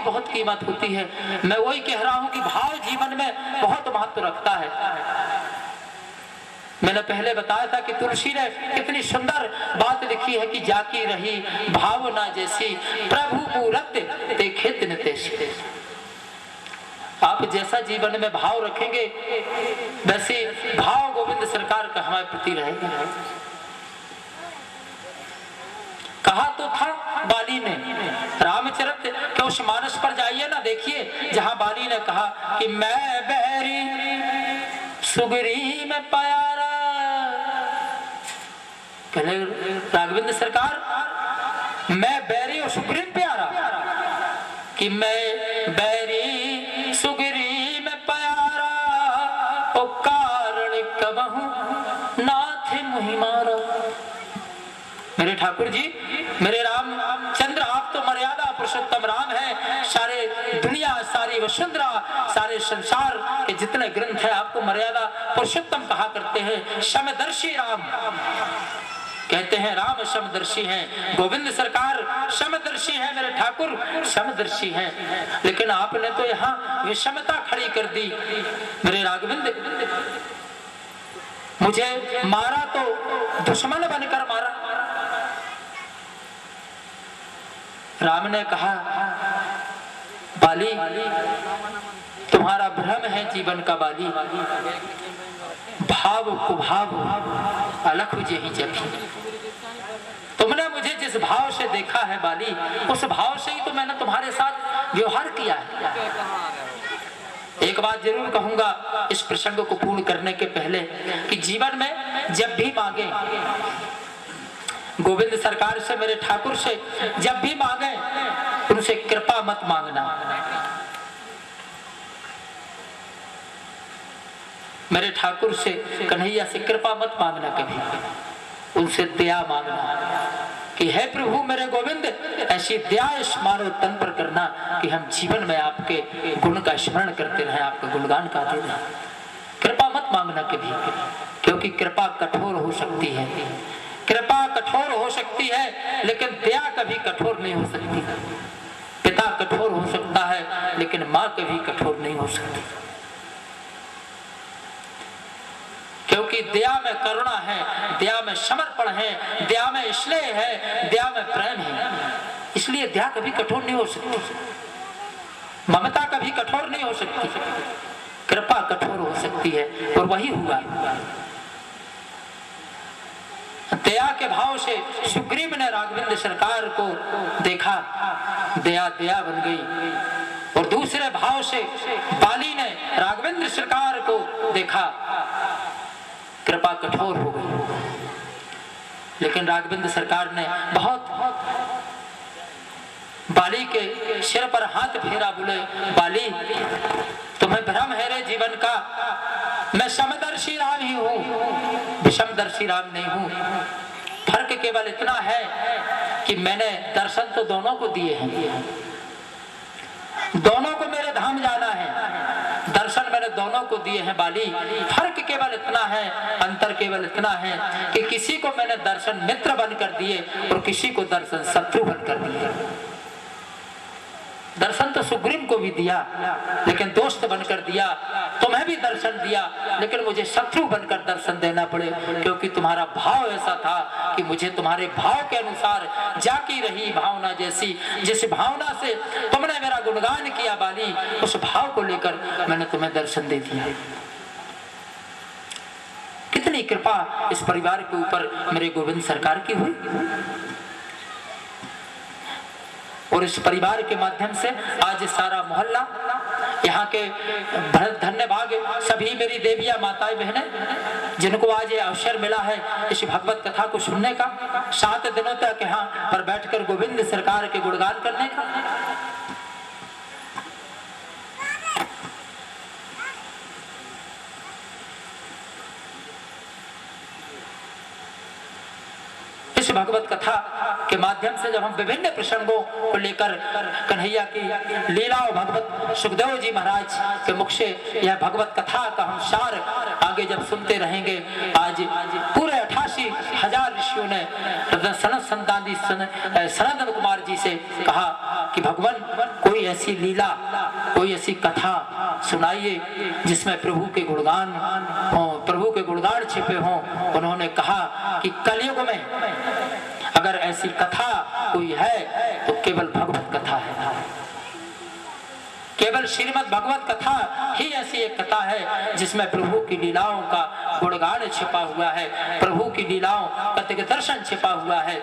बहुत कीमत होती है। मैं वही कह रहा हूं कि भाव जीवन में बहुत महत्व रखता है। मैंने पहले बताया था कि तुलसी ने कितनी सुंदर बात लिखी है कि जाकी रही भावना जैसी प्रभु मूरत देखे तिन तैसी। आप जैसा जीवन में भाव रखेंगे वैसे भाव गोविंद सरकार का हमारे प्रति रहेगा। कहा तो था बाली ने, रामचरित के उस मानस पर जाइए ना, देखिए जहां बाली ने कहा कि मैं बैरी सुगरी में प्यारा। कहले राघवेंद्र सरकार मैं बैरी और सुग्रीव प्यारा, कि मैं बैरी सुग्री में प्यारा ओ कारण कबहू नाथ मुहि मारा। मेरे ठाकुर जी, मेरे रामचंद्र, आप तो मर्यादा पुरुषोत्तम राम है। सारे दुनिया, सारी वसुंधरा, सारे संसार के जितने ग्रंथ है आपको मर्यादा पुरुषोत्तम कहा करते हैं। समदर्शी राम कहते हैं, राम समदर्शी हैं। गोविंद सरकार समदर्शी है, मेरे ठाकुर समदर्शी हैं। लेकिन आपने तो यहाँ विषमता खड़ी कर दी। मेरे राघवेंद्र, मुझे मारा तो दुश्मन बनकर मारा। राम ने कहा बाली, तुम्हारा भ्रम है जीवन का बाली, भाव कुभाव अलख ही जभी। तुमने मुझे जिस भाव से देखा है बाली, उस भाव से ही तो मैंने तुम्हारे साथ व्यवहार किया है। एक बात जरूर कहूंगा इस प्रसंग को पूर्ण करने के पहले कि जीवन में जब भी मांगे गोविंद सरकार से, मेरे ठाकुर से जब भी मांगे उनसे कृपा मत मांगना। मेरे ठाकुर से, कन्हैया से कृपा मत मांगना कभी, उनसे दया मांगना कि हे प्रभु मेरे गोविंद, ऐसी दया इस मानव तन पर करना कि हम जीवन में आपके गुण का स्मरण करते रहें, आपके गुणगान गाते रहें। कृपा मत मांगना कभी, क्योंकि कृपा कठोर हो सकती है। कृपा कठोर हो सकती है लेकिन दया कभी कठोर नहीं हो सकती। पिता कठोर हो सकता है लेकिन माँ कभी कठोर नहीं हो सकती, क्योंकि दया में करुणा है, दया में समर्पण है, दया में स्नेह है, दया में प्रेम है। इसलिए दया कभी कठोर नहीं हो सकती, ममता कभी कठोर नहीं हो सकती, कृपा कठोर हो सकती है। और वही हुआ। दया के भाव से सुग्रीव ने राघवेंद्र सरकार को देखा, दया दया बन गई। और दूसरे भाव से बाली ने राघवेंद्र सरकार को देखा, कृपा कठोर हो गई। लेकिन राघवेंद्र सरकार ने बहुत बाली के सिर पर हाथ फेरा, बोले बाली तुम्हें भ्रम है रे जीवन का, मैं समदर्शी राम ही हूँ, विषमदर्शी राम नहीं हूँ। फर्क केवल इतना है कि मैंने दर्शन तो दोनों को दिए हैं, दोनों को मेरे धाम जाना है, दर्शन मैंने दोनों को दिए हैं बाली। फर्क केवल इतना है, अंतर केवल इतना है कि किसी को मैंने दर्शन मित्र बनकर दिए और किसी को दर्शन शत्रु बनकर दिए। दर्शन तो सुग्रीव को भी दिया लेकिन दोस्त बनकर दिया, तुम्हें भी दर्शन दिया लेकिन मुझे शत्रु बनकर दर्शन देना पड़े, क्योंकि तुम्हारा भाव ऐसा था कि मुझे तुम्हारे भाव के अनुसार जाकी रही भावना जैसी। जिस भावना से तुमने मेरा गुणगान किया बाली, उस भाव को लेकर मैंने तुम्हें दर्शन दे दिया। कितनी कृपा इस परिवार के ऊपर मेरे गोविंद सरकार की हुई। और इस परिवार के माध्यम से आज सारा मोहल्ला, यहाँ के धन्य भाग सभी मेरी देवियां माताएं बहनें, जिनको आज ये अवसर मिला है इस भगवत कथा को सुनने का, 7 दिनों तक यहाँ पर बैठकर गोविंद सरकार के गुणगान करने का। इस भगवत कथा के माध्यम से जब हम विभिन्न प्रसंगों को लेकर कन्हैया की लीला और भगवत सुखदेव जी महाराज के मुख से यह भगवत कथा का हम सार आगे जब सुनते रहेंगे, आज पूरे 88,000 ऋषियों महर्षियों ने सनंदन कुमार जी से कहा कि भगवान कोई ऐसी लीला, कोई ऐसी कथा सुनाइए जिसमें प्रभु के गुणगान हो, प्रभु के गुणगान छिपे हों। उन्होंने कहा कि कलयुग में अगर ऐसी कथा कोई है तो केवल भगवत कथा है, केवल श्रीमद् भगवत कथा ही ऐसी एक कथा है जिसमें प्रभु की लीलाओं का गुणगान छिपा हुआ है, प्रभु की लीलाओं का दर्शन छिपा हुआ है।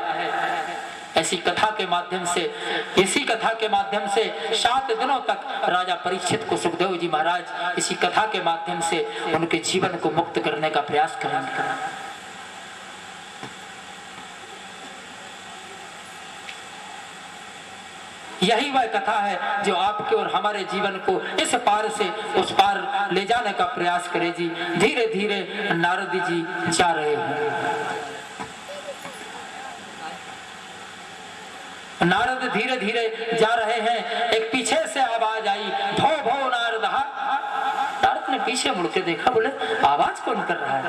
ऐसी कथा के माध्यम से, इसी कथा के माध्यम से 7 दिनों तक राजा परीक्षित को सुखदेव जी महाराज इसी कथा के माध्यम से उनके जीवन को मुक्त करने का प्रयास करेंगे। यही वह कथा है जो आपके और हमारे जीवन को इस पार से उस पार ले जाने का प्रयास करे जी। धीरे धीरे नारद जी जा रहे हैं। नारद धीरे धीरे जा रहे हैं। एक पीछे से आवाज आई, भो भो नारद। नारद ने पीछे मुड़ के देखा, बोले आवाज कौन कर रहा है?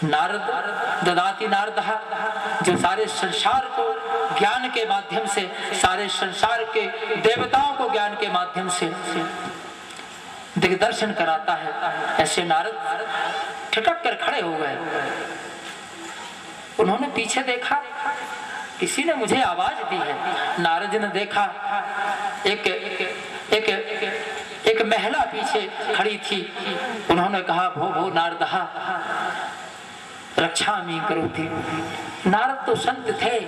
नारद ददाति नारद, जो सारे संसार को ज्ञान के माध्यम से, सारे संसार के देवताओं को ज्ञान के माध्यम से दिग्दर्शन कराता है, ऐसे नारद ठिठक कर खड़े हो गए। उन्होंने पीछे देखा, किसी ने मुझे आवाज दी है। नारद ने देखा एक महिला पीछे खड़ी थी। उन्होंने कहा, भो भो नारद रक्षामि करोति। नारद तो संत थे,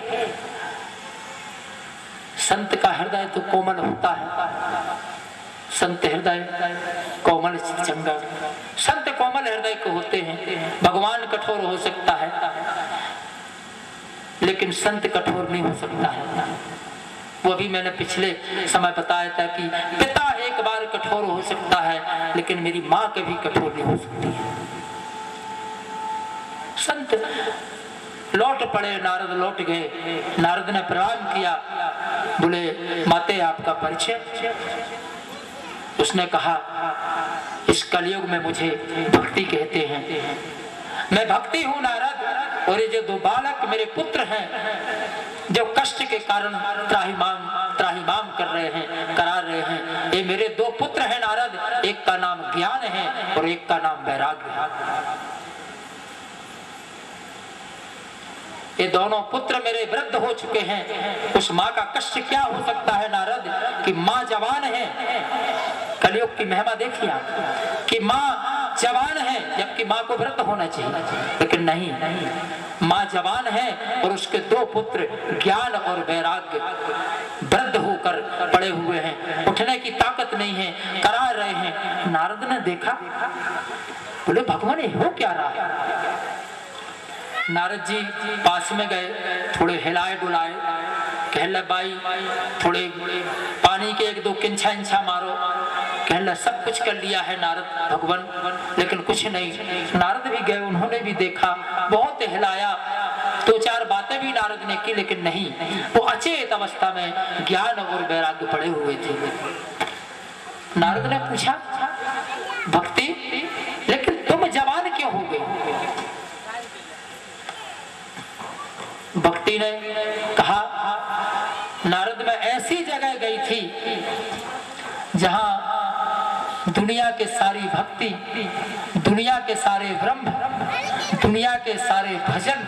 संत का हृदय तो कोमल होता है, संत हृदय कोमल चंगा। संत कोमल हृदय को होते हैं। भगवान कठोर हो सकता है लेकिन संत कठोर नहीं हो सकता है। वो भी मैंने पिछले समय बताया था कि पिता एक बार कठोर हो सकता है लेकिन मेरी माँ कभी कठोर नहीं हो सकती है। संत लौट पड़े, नारद लौट गए। नारद ने प्रणाम किया, बोले माते आपका परिचय? उसने कहा, इस कलयुग में मुझे भक्ति कहते हैं। मैं भक्ति हूँ नारद, और ये जो 2 बालक मेरे पुत्र हैं जो कष्ट के कारण त्राहिमाम कर रहे हैं, करा रहे हैं, ये मेरे 2 पुत्र हैं नारद। एक का नाम ज्ञान है और एक का नाम वैराग्य है। ये दोनों पुत्र मेरे वृद्ध हो चुके हैं। उस माँ का कष्ट क्या हो सकता है नारद, कि माँ जवान है। कलयुग की महिमा देखिए आप, कि माँ जवान है जबकि माँ को वृद्ध होना चाहिए, लेकिन नहीं, माँ जवान है और उसके 2 पुत्र ज्ञान और वैराग्य वृद्ध होकर पड़े हुए हैं, उठने की ताकत नहीं है, करा रहे हैं। नारद ने देखा, बोले भगवान ये हो क्या रहा है? नारद जी पास में गए, थोड़े हिलाए डुलाए, कहला बाई थोड़े पानी के 1-2 किंछा इंछा मारो। कहला सब कुछ कर लिया है नारद भगवान, लेकिन कुछ नहीं। नारद भी गए, उन्होंने भी देखा, बहुत हिलाया, 2-4 बातें भी नारद ने की, लेकिन नहीं, वो अचेत अवस्था में ज्ञान और वैराग्य पड़े हुए थे। नारद ने पूछा, भक्ति लेकिन तुम जवान क्यों हो गई? भक्ति ने कहा, नारद मैं ऐसी जगह गई थी जहां दुनिया के सारी भक्ति, दुनिया के सारे ब्रह्म, दुनिया के सारे भजन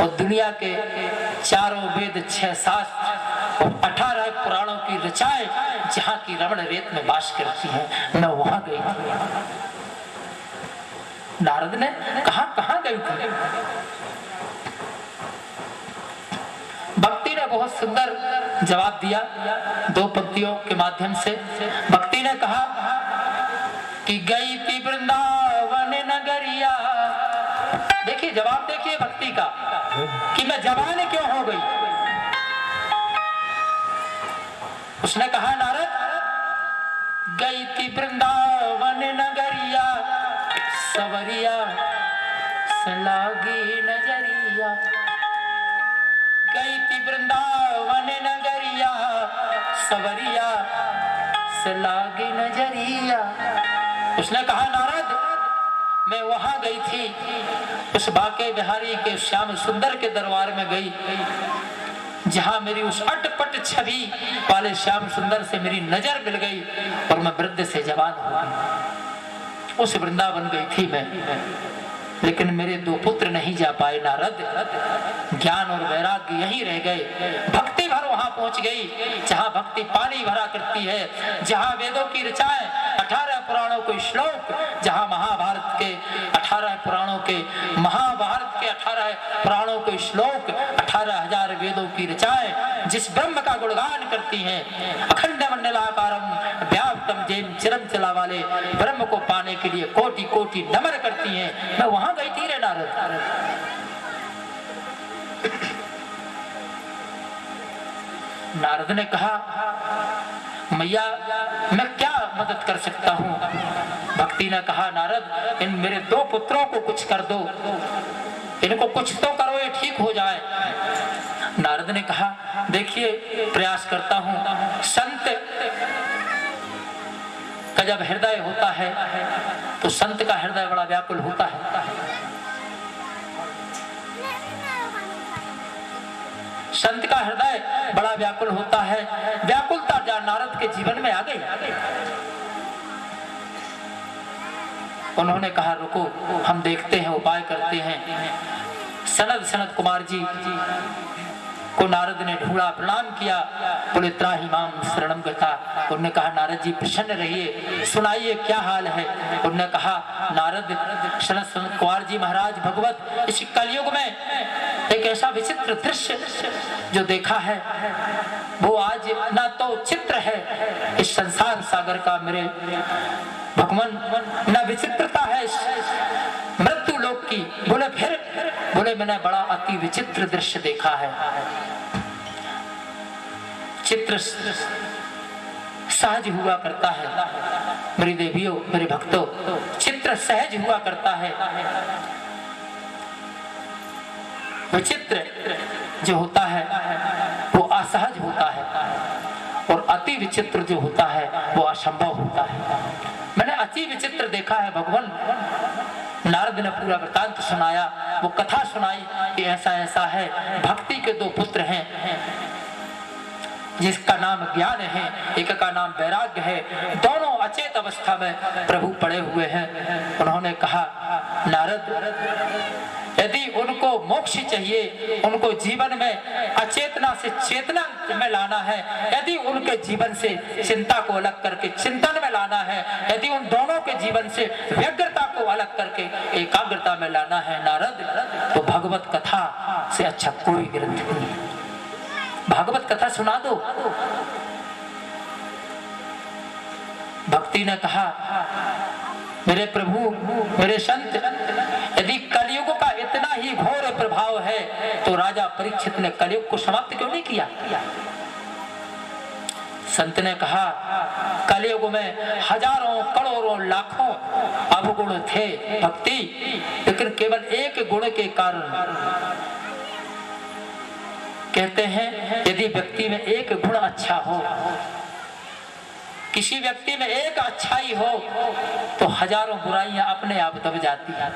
और दुनिया के 4 वेद, 6 शास्त्र और 18 पुराणों की रचाएं जहां की रमण रेत में वास करती हैं, मैं वहां गई थी। नारद ने कहा, कहां गई थी? भक्ति ने बहुत सुंदर जवाब दिया 2 पंक्तियों के माध्यम से। भक्ति ने कहा कि गई थी वृंदावन नगरिया। देखिए जवाब, देखिए भक्ति का, कि मैं जवान क्यों हो गई। उसने कहा, नारद गई थी वृंदावन नगरिया, सवरिया सलागी नजरिया। गई थी वृंदावन नगरिया, सवरिया सलागी नजरिया। उसने कहा, नारद मैं वहां गई थी, उस बाके बिहारी के श्याम सुंदर के दरबार में गई, जहां मेरी उस अटपट छवि वाले श्याम सुंदर से मेरी नजर मिल गई और मैं वृद्ध से जवान हो गई। उस वृंदावन गई थी मैं, लेकिन मेरे दो पुत्र नहीं जा पाए नारद। ज्ञान और वैराग्य यहीं रह गए। भक्ति भर वहां पहुंच गई जहां भक्ति पानी भरा करती है, जहां वेदों की ऋचाएं, 18 पुराणों के श्लोक, जहां महाभारत के 18 पुराणों के, महाभारत के 18 पुराणों के श्लोक, 18,000 वेदों की ऋचाएं जिस ब्रह्म का गुणगान करती हैं, अखंड मंडलाकारम व्याप्तम जेम चिरम चला वाले ब्रह्म को पाने के लिए कोटि कोटि नमन करती हैं। मैं वहां गई थी रे नारद। नारद ने कहा, मैया मैं क्या मदद कर सकता हूं? भक्ति ने कहा, नारद इन मेरे दो पुत्रों को कुछ कर दो, इनको कुछ तो करो, ये ठीक हो जाए। नारद ने कहा, देखिए प्रयास करता हूं। संत का जब हृदय होता है तो संत का हृदय बड़ा व्याकुल होता है। संत का हृदय बड़ा व्याकुल होता है। व्याकुलता जा नारद के जीवन में आ गई। उन्होंने कहा, रुको हम देखते हैं, उपाय करते हैं। सनत कुमार जी को नारद ने ढूंढा, प्रणाम किया, बोले त्राहि माम शरणम गता। उन्होंने कहा, नारद जी प्रसन्न रहिए, सुनाइए क्या हाल है। उन्होंने कहा, नारद सनत कुमार जी महाराज भगवत इस कलयुग में एक ऐसा विचित्र दृश्य जो देखा है वो आज ना तो चित्र है इस संसार सागर का मेरे भगवान, ना विचित्रता है मृत्यु लोक की। बोले फिर? बोले मैंने बड़ा अति विचित्र दृश्य देखा है। चित्र सहज हुआ करता है मेरी देवियों, मेरे भक्तों, चित्र सहज हुआ करता है। विचित्र जो होता है वो असहज होता है और अति विचित्र जो होता है वो असंभव होता है। मैंने अति विचित्र देखा है भगवान। नारद ने पूरा वृत्तांत सुनाया, वो कथा सुनाई कि ऐसा ऐसा है। भक्ति के दो पुत्र हैं, जिसका नाम ज्ञान है, एक का नाम वैराग्य है। दोनों अचेत अवस्था में प्रभु पड़े हुए हैं। उन्होंने कहा, नारद यदि उनको मोक्ष चाहिए, उनको जीवन में अचेतना से चेतना में लाना है, यदि उनके जीवन से चिंता को अलग करके चिंतन में लाना है, यदि उन दोनों के जीवन से व्यग्रता को अलग करके एकाग्रता में लाना है नारद, तो भगवत कथा से अच्छा कोई ग्रंथ नहीं। भागवत कथा सुना दो। भक्ति ने कहा, मेरे प्रभु, मेरे संत, यदि कलयुग का इतना ही घोर प्रभाव है तो राजा परीक्षित ने कलयुग को समाप्त क्यों नहीं किया? संत ने कहा, कलयुग में हजारों करोड़ों लाखों अवगुण थे भक्ति, लेकिन केवल एक गुण के कारण, कहते हैं यदि व्यक्ति में एक गुण अच्छा हो, किसी व्यक्ति में एक अच्छाई हो तो हजारों बुराइयां अपने आप दब जाती हैं।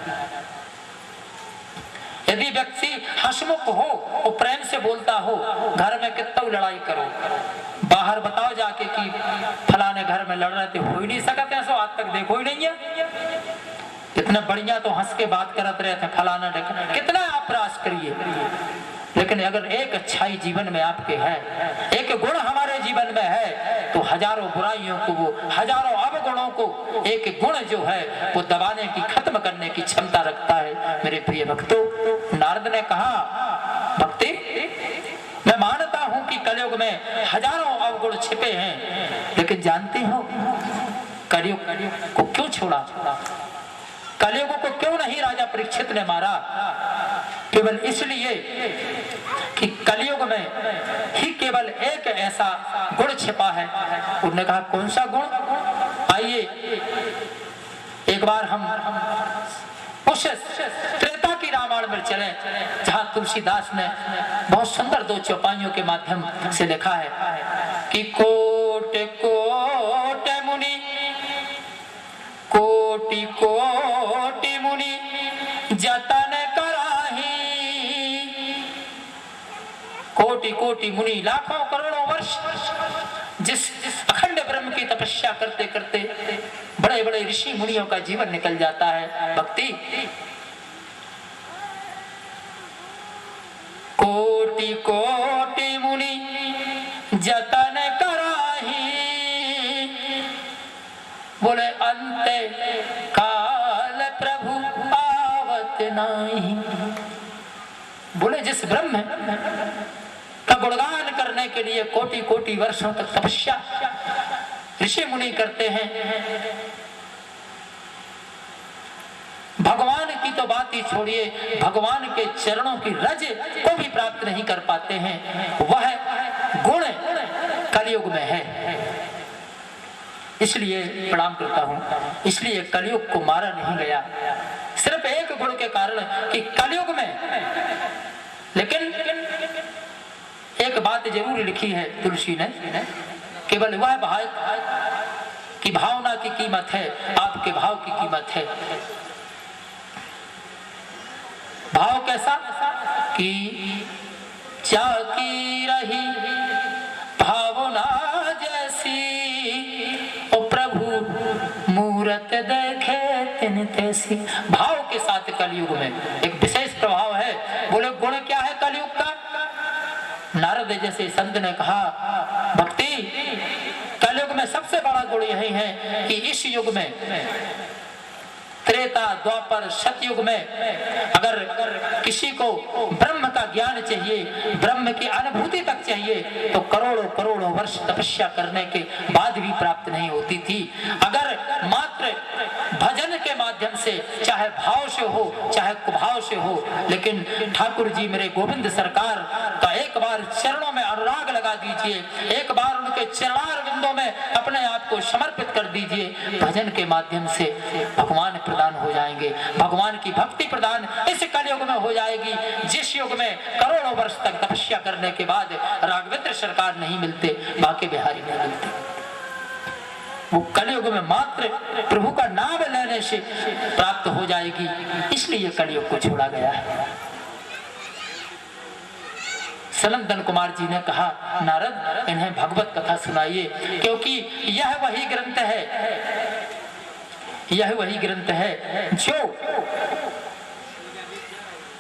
यदि व्यक्ति हंसमुख हो, वो प्रेम से बोलता हो, घर में कितना लड़ाई करो, बाहर बताओ जाके कि फलाने घर में लड़ रहे थे, हो ही नहीं सकते, ऐसा आज तक देखो ही नहीं है। इतना बढ़िया तो हंस के बात करते रहे थे, फलाना ढेकना, कितना आप प्रयास करिए, लेकिन अगर एक अच्छाई जीवन में आपके है, एक गुण हमारे जीवन में है, तो हजारों बुराइयों को, वो हजारों अवगुणों को एक गुण जो है वो दबाने की, खत्म करने की क्षमता रखता है। मेरे प्रिय भक्तों, नारद ने कहा, भक्ति मैं मानता हूं कि कलयुग में हजारों अवगुण छिपे हैं, लेकिन जानते हो कलयुग को क्यों छोड़ा? कलयुग को क्यों नहीं राजा परीक्षित ने मारा? केवल इसलिए कि कलयुग में ही केवल एक ऐसा गुण छिपा है। उन्होंने कहा, कौन सा गुण? आइए एक बार हम उस त्रेता की रामायण में चले, जहां तुलसीदास ने बहुत सुंदर दो चौपाइयों के माध्यम से लिखा है कि कोट कोट मुनि, कोटि कोटि मुनि जतन कराही। कोटि कोटि मुनि लाखों करोड़ों वर्ष जिस अखंड ब्रह्म की तपस्या करते करते बड़े बड़े ऋषि मुनियों का जीवन निकल जाता है। भक्ति कोटि कोटि मुनि जतन कराही, बोले अंत काल प्रभु आवत नाही। बोले जिस ब्रह्म का गुणगान करने के लिए कोटि कोटि वर्षों तक तपस्या ऋषि मुनि करते हैं, भगवान की तो बात ही छोड़िए, भगवान के चरणों की रज को भी प्राप्त नहीं कर पाते हैं, वह गुण कलयुग में है। इसलिए प्रणाम करता हूं, इसलिए कलयुग को मारा नहीं गया सिर्फ एक गुण के कारण कि कलयुग में। लेकिन एक बात जरूर लिखी है तुलसी ने, केवल वह भाव की भावना की कीमत है, आपके भाव की कीमत है। भाव कैसा कि चाकी रही भावना जैसी, ओ प्रभु मूरत देखे तिन तैसी। भाव के साथ कलयुग में एक विशेष प्रभाव है। बोले गुण क्या है कलयुग का? नारद जैसे संत ने कहा भक्ति कलयुग में सबसे बड़ा गुण यही है कि इस युग में त्रेता द्वापर सतयुग में अगर किसी को ब्रह्म का ज्ञान चाहिए, ब्रह्म की अनुभूति तक चाहिए, तो करोड़ों करोड़ों वर्ष तपस्या करने के बाद भी प्राप्त नहीं होती थी। अगर मात्र भजन के माध्यम से, चाहे भाव से हो चाहे कुभाव से हो, लेकिन ठाकुर जी मेरे गोविंद सरकार का एक बार चरणों में अनुराग लगा दीजिए, एक बार उनके चरणार बिंदों में अपने आप को समर्पित कर दीजिए। भजन के माध्यम से भगवान प्रदान हो जाएंगे, भगवान की भक्ति प्रदान इस कलयुग में हो जाएगी, जिस युग में करोड़ों वर्ष तक तपस्या करने के बाद राघवेंद्र सरकार नहीं मिलते, बाके बिहारी नहीं मिलते। वो कलयुग में मात्र प्रभु का नाम लेने से प्राप्त हो जाएगी, इसलिए कलयुग को छोड़ा गया है। सनंदन कुमार जी ने कहा नारद इन्हें भगवत कथा सुनाइए, क्योंकि यह वही ग्रंथ है, यह वही ग्रंथ है जो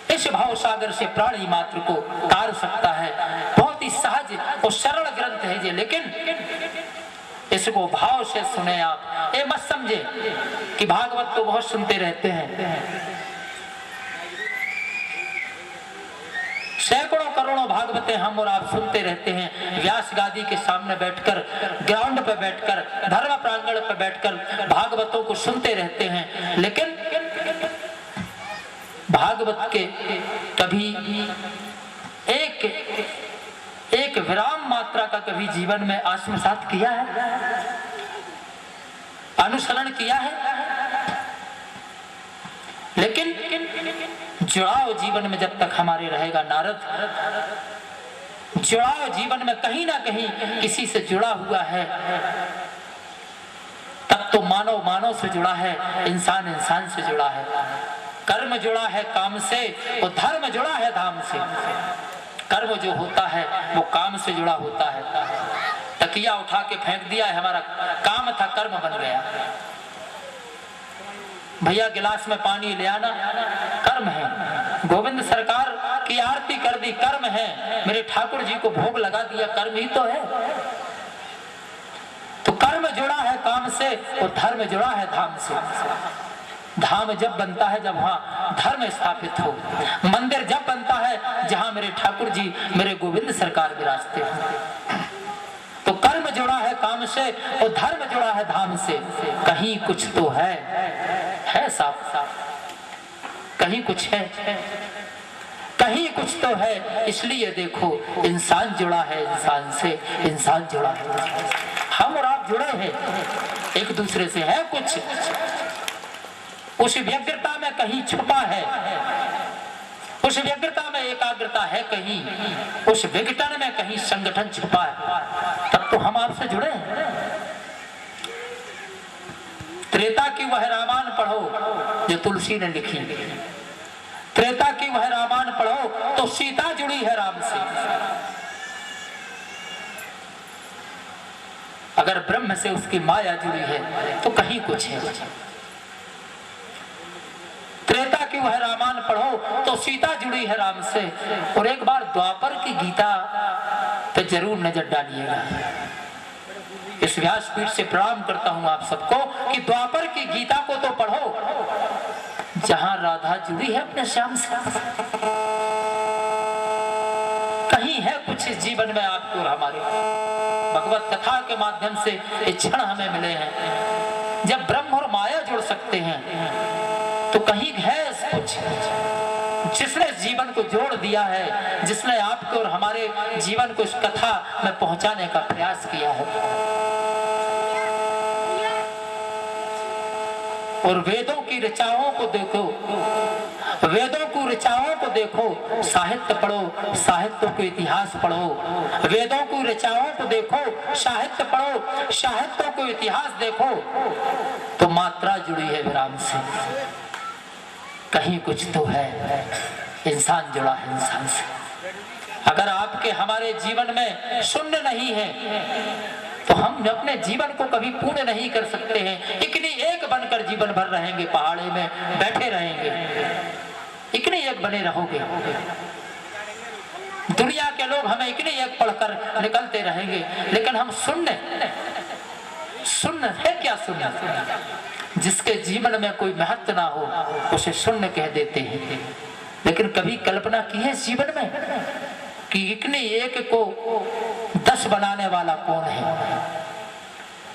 इस भाव सागर से प्राणी मात्र को तार सकता है। बहुत ही सहज और सरल ग्रंथ है ये, लेकिन इसको भाव से सुने आप। ये मत समझे कि भागवत तो बहुत सुनते रहते हैं, सैकड़ों करोड़ों भागवतें हम और आप सुनते रहते हैं, व्यास गादी के सामने बैठकर, ग्राउंड पे बैठकर, धर्म प्रांगण पे बैठकर भागवतों को सुनते रहते हैं, लेकिन भागवत के कभी एक विराम मात्रा का कभी जीवन में आत्मसात किया है, अनुसरण किया है? लेकिन जुड़ाव जीवन में जब तक हमारे रहेगा नारद, जुड़ाव जीवन में कहीं ना कहीं किसी से जुड़ा हुआ है, तब तो मानव मानव से जुड़ा है, इंसान इंसान से जुड़ा है, कर्म जुड़ा है काम से और धर्म जुड़ा है धाम से। कर्म जो होता है वो काम से जुड़ा होता है। तकिया उठा के फेंक दिया है, हमारा काम था, कर्म बन गया। भैया गिलास में पानी ले आना कर्म है, गोविंद सरकार की आरती कर दी कर्म है, मेरे ठाकुर जी को भोग लगा दिया कर्म ही तो है। तो कर्म जुड़ा है काम से और धर्म जुड़ा है धाम से। धाम जब बनता है जब वहां धर्म स्थापित हो, मंदिर जब बनता है जहां मेरे ठाकुर जी मेरे गोविंद सरकार विराजते हैं। तो कर्म जुड़ा है काम से और धर्म जुड़ा है धाम से। कहीं कुछ तो है साफ साफ, कहीं कुछ है, कहीं कुछ तो है। इसलिए देखो इंसान जुड़ा है इंसान से, इंसान जुड़ा है, हम और आप जुड़े हैं एक दूसरे से, है कुछ उस व्यग्रता में कहीं छुपा है, उस व्यग्रता में एकाग्रता है कहीं, उस विघटन में कहीं संगठन छुपा है, तब तो हम आपसे जुड़े हैं। त्रेता की वह रामायण पढ़ो जो तुलसी ने लिखी, त्रेता की वह रामायण पढ़ो तो सीता जुड़ी है राम से। अगर ब्रह्म से उसकी माया जुड़ी है तो कहीं कुछ है। त्रेता की वह रामायण पढ़ो तो सीता जुड़ी है राम से। और एक बार द्वापर की गीता पे जरूर नजर डालिएगा। इस व्यासपीठ से प्रणाम करता हूं आप सबको कि द्वापर की गीता को तो पढ़ो जहां राधा जुड़ी है अपने श्याम से। कहीं है कुछ इस जीवन में आपको और हमारे। भगवत कथा के माध्यम से ये क्षण हमें मिले हैं जब ब्रह्म और माया जुड़ सकते हैं। तो कहीं है कुछ जिसने जीवन को जोड़ दिया है, जिसने आपको और हमारे जीवन को इस कथा में पहुंचाने का प्रयास किया है। और वेदों की ऋचाओं को देखो, वेदों की ऋचाओं को देखो, साहित्य पढ़ो, साहित्य को इतिहास पढ़ो। वेदों की ऋचाओं को देखो, साहित्य पढ़ो, साहित्य को इतिहास देखो तो मात्रा जुड़ी है विराम से। कहीं कुछ तो है, इंसान जुड़ा है इंसान से। अगर आपके हमारे जीवन में शून्य नहीं है तो हम अपने जीवन को कभी पूर्ण नहीं कर सकते हैं। इकनी एक बनकर जीवन भर रहेंगे, पहाड़े में बैठे रहेंगे, इकनी एक बने रहोगे। दुनिया के लोग हमें इकनी एक पढ़कर निकलते रहेंगे, लेकिन हम शून्य है। क्या शून्य? जिसके जीवन में कोई महत्व ना हो उसे शून्य कह देते हैं। लेकिन कभी कल्पना की है जीवन में कि इकनी एक को 10 बनाने वाला कौन है?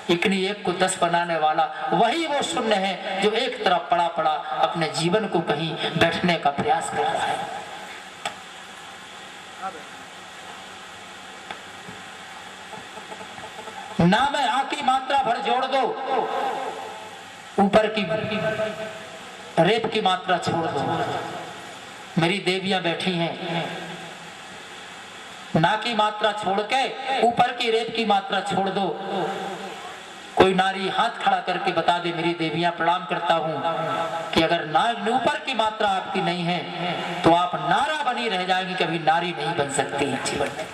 इकनी एक को 10 बनाने वाला वही वो शून्य है जो एक तरफ पड़ा पड़ा अपने जीवन को कहीं बैठने का प्रयास कर रहा है। ना में आ की मात्रा भर जोड़ दो, ऊपर की रेप की मात्रा छोड़ दो। मेरी देवियां बैठी हैं, ना की मात्रा छोड़ के ऊपर की रेप की मात्रा छोड़ दो। कोई नारी हाथ खड़ा करके बता दे, मेरी देवियां प्रणाम करता हूं कि अगर ना ऊपर की मात्रा आपकी नहीं है तो आप नारा बनी रह जाएंगी, कभी नारी नहीं बन सकती है जीवन में।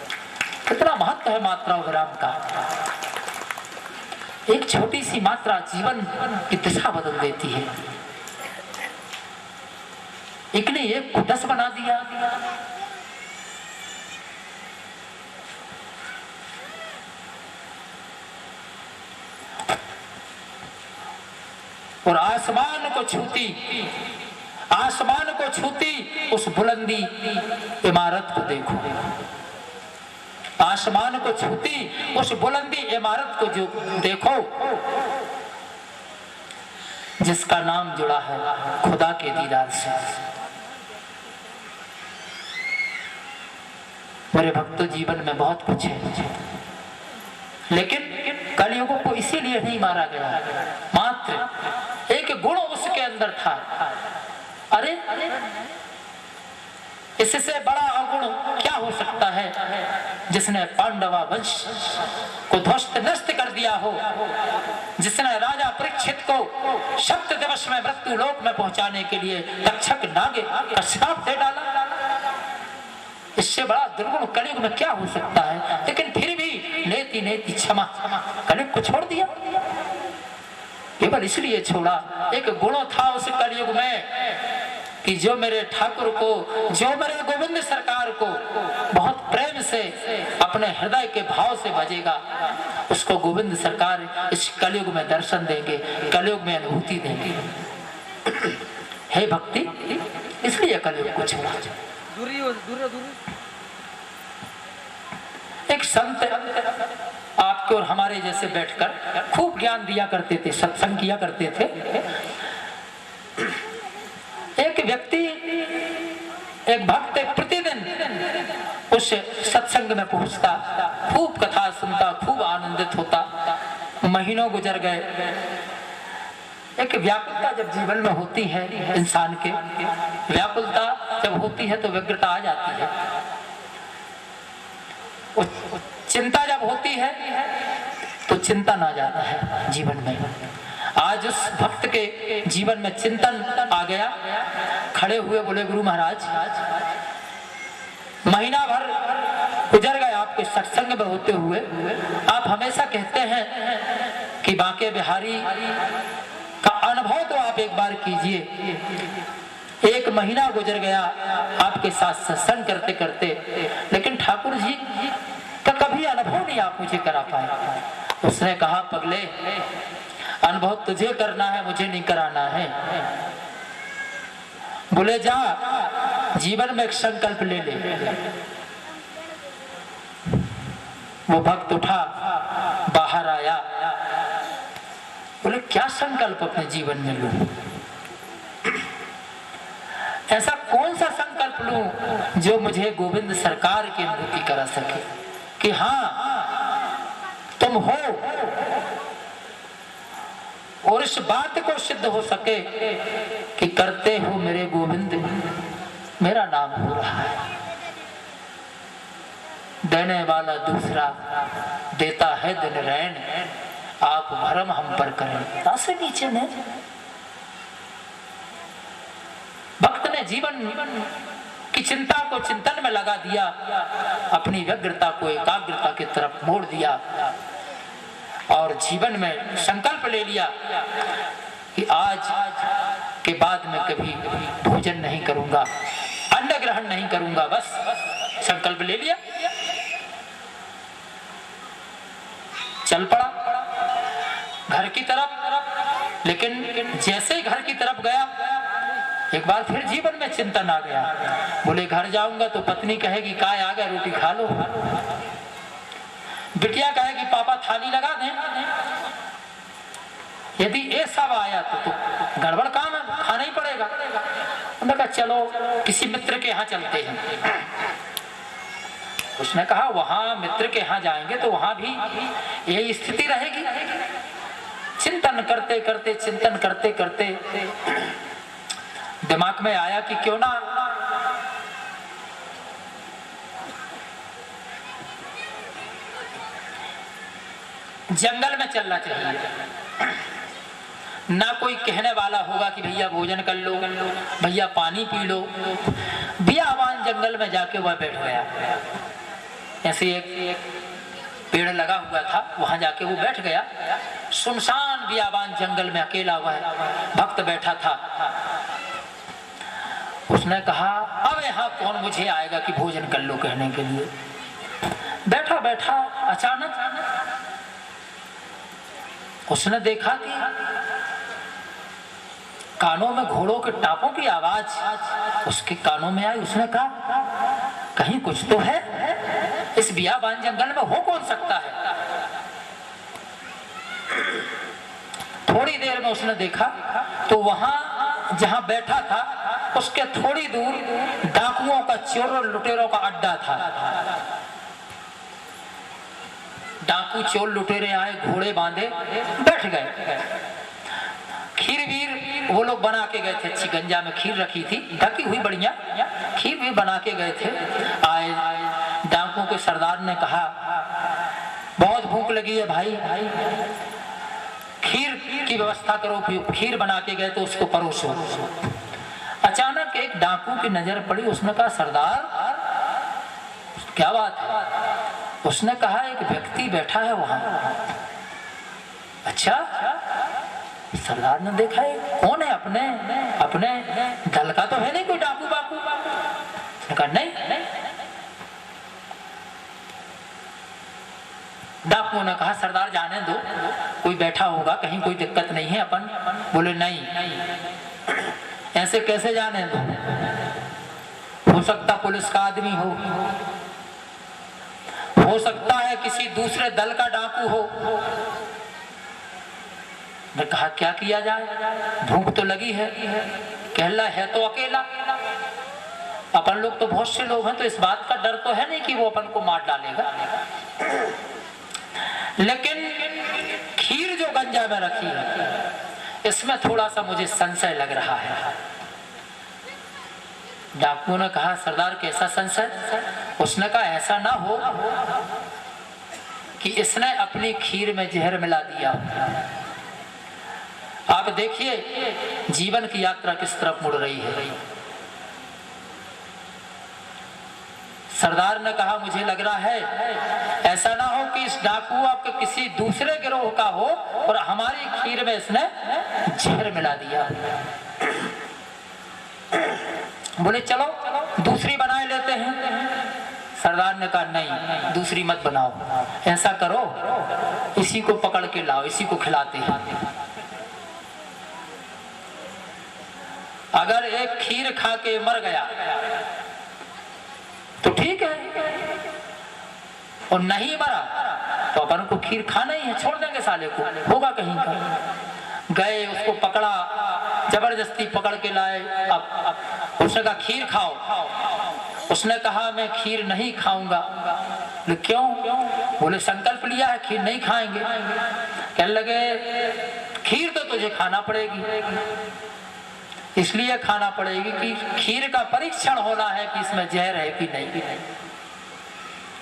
कितना महत्व है मात्रा और विराम का। एक छोटी सी मात्रा जीवन की दिशा बदल देती है। एक ने एक को 10 बना दिया। और आसमान को छूती उस बुलंदी इमारत को देखो। आसमान को छूती उस बुलंदी इमारत को जो देखो जिसका नाम जुड़ा है खुदा के दीदार से। मेरे भक्तों, जीवन में बहुत कुछ है, लेकिन कलयुगों को इसीलिए नहीं मारा गया। मात्र एक गुण उसके अंदर था। अरे इससे बड़ा अवगुण क्या हो सकता है जिसने पांडवा वंश को ध्वस्त नष्ट कर दिया हो, जिसने राजा परीक्षित को सप्त दिवस में मृत्यु लोक में पहुंचाने के लिए तक्षक नागे का श्राप दे डाला। इससे बड़ा दुर्गुण कलयुग में क्या हो सकता है? लेकिन फिर भी नेति नेति क्षमा कलयुग को छोड़ दिया। केवल इसलिए छोड़ा, एक गुण था उस कलयुग में कि जो मेरे ठाकुर को, जो मेरे गोविंद सरकार को बहुत प्रेम से अपने हृदय के भाव से भजेगा, उसको गोविंद सरकार इस कलयुग में दर्शन देंगे, कलयुग में अनुभूति देंगे। हे भक्ति, इसलिए कलयुग को छोड़ा। एक संत आपके और हमारे जैसे बैठकर खूब ज्ञान दिया करते थे, सत्संग किया करते थे। एक व्यक्ति, एक भक्त प्रतिदिन उस सत्संग में पहुंचता, खूब कथा सुनता, खूब आनंदित होता। महीनों गुजर गए। एक व्याकुलता जब जीवन में होती है, इंसान के व्याकुलता जब होती है तो व्यग्रता आ जाती है। चिंता जब होती है तो चिंतन आ जाता है जीवन में। आज उस भक्त के जीवन में चिंतन आ गया खड़े हुए बोले, गुरु महाराज महीना भर गुजर गए आपके सत्संग में होते हुए। आप हमेशा कहते हैं कि बांके बिहारी का अनुभव तो आप एक बार कीजिए। एक महीना गुजर गया आपके साथ सत्संग करते करते, लेकिन ठाकुर जी का कभी अनुभव नहीं आप मुझे करा पाए। उसने कहा, पगले अनुभव तुझे करना है, मुझे नहीं कराना है। बोले, जा जीवन में एक संकल्प ले ले। वो भक्त उठा, बाहर आया, बोले क्या संकल्प अपने जीवन में लूं? ऐसा कौन सा संकल्प लूं जो मुझे गोविंद सरकार की अनुभूति करा सके कि हाँ तुम हो, और इस बात को सिद्ध हो सके कि करते हो मेरे गोविंद, मेरा नाम हो रहा है। देने वाला दूसरा, देता है दिन रैन, आप भरम हम पर करें। तासे नीचे ने भक्त ने जीवन की चिंता को चिंतन में लगा दिया, अपनी व्यग्रता को एकाग्रता की तरफ मोड़ दिया और जीवन में संकल्प ले लिया कि आज के बाद में कभी भोजन नहीं करूंगा, अन्न ग्रहण नहीं करूंगा। बस संकल्प ले लिया, चल पड़ा घर की तरफ। लेकिन जैसे ही घर की तरफ गया, एक बार फिर जीवन में चिंतन आ गया। बोले, घर जाऊंगा तो पत्नी कहेगी काय आ गया, रोटी खा लो। बिटिया कहेगी पापा थाली लगा दें। यदि ये सब आया तो गड़बड़ काम है, खाना ही पड़ेगा। उन्होंने कहा चलो किसी मित्र के यहाँ चलते हैं। उसने कहा वहां मित्र के यहाँ जाएंगे तो वहां भी यही स्थिति रहेगी। चिंतन करते करते चिंतन करते करते दिमाग में आया कि क्यों ना जंगल में चलना चाहिए। ना कोई कहने वाला होगा कि भैया भोजन कर लो, भैया पानी पी लो। बियाबान जंगल में जाके वह बैठ गया। ऐसे एक पेड़ लगा हुआ था, वहां जाके वो बैठ गया। सुनसान बियाबान जंगल में अकेला हुआ है, भक्त बैठा था। उसने कहा अब यहाँ कौन मुझे आएगा कि भोजन कर लो कहने के लिए। बैठा बैठा अचानक उसने देखा कि कानों में घोड़ों के टापों की आवाज उसके कानों में आई। उसने कहा कहीं कुछ तो है, इस बियाबान जंगल में हो कौन सकता है। थोड़ी देर में उसने देखा तो वहां जहां बैठा था उसके थोड़ी दूर डाकुओं का, चोरों लुटेरों का अड्डा था। डाकू चोर लुटेरे आए, घोड़े बांधे, बैठ गए। खीर वीर वो लोग बना के गए थे, अच्छी गंजा में खीर रखी थी, ढकी हुई बढ़िया खीर भी बना के गए थे। आए डाकू के सरदार ने कहा बहुत भूख लगी है भाई, खीर की व्यवस्था करो। खीर बना के गए तो उसको परोसो। अचानक एक डाकू की नजर पड़ी। उसने कहा सरदार क्या बात है। उसने कहा एक व्यक्ति बैठा है वहां। अच्छा, सरदार ने देखा है कौन है, अपने दल का तो है नहीं कोई डाकू बाकू। उसने कहा नहीं। डाकू ने कहा सरदार जाने दो, कोई बैठा होगा, कहीं कोई दिक्कत नहीं है अपन। बोले नहीं, ऐसे कैसे जाने दो, हो सकता पुलिस का आदमी हो सकता है किसी दूसरे दल का डाकू हो। मैं कहा क्या किया जाए, भूख तो लगी है, कहला है तो अकेला, अपन लोग तो बहुत से लोग हैं, तो इस बात का डर तो है नहीं कि वो अपन को मार डालेगा। लेकिन खीर जो गंजा में रखी है इसमें थोड़ा सा मुझे संशय लग रहा है। डाकू ने कहा सरदार कैसा संशय। उसने कहा ऐसा ना हो कि इसने अपनी खीर में जहर मिला दिया। आप देखिए जीवन की यात्रा किस तरफ मुड़ रही है। सरदार ने कहा मुझे लग रहा है ऐसा ना हो कि इस डाकू आपके किसी दूसरे गिरोह का हो और हमारी खीर में इसने जहर मिला दिया। बोले चलो दूसरी बनाए लेते हैं। सरदार ने कहा नहीं, दूसरी मत बनाओ, ऐसा करो इसी को पकड़ के लाओ, इसी को खिलाते हैं। अगर एक खीर खा के मर गया तो ठीक है, और नहीं मरा तो अपन को खीर खाना ही है, छोड़ देंगे साले को, होगा कहीं का। गए, उसको पकड़ा, जबरदस्ती पकड़ के लाए। अब उसने कहा खीर खाओ। उसने कहा मैं खीर नहीं खाऊंगा। क्यों? बोले संकल्प लिया है खीर नहीं खाएंगे। कहने लगे खीर तो तुझे खाना पड़ेगी, इसलिए खाना पड़ेगी कि खीर का परीक्षण होना है कि इसमें जहर है कि नहीं।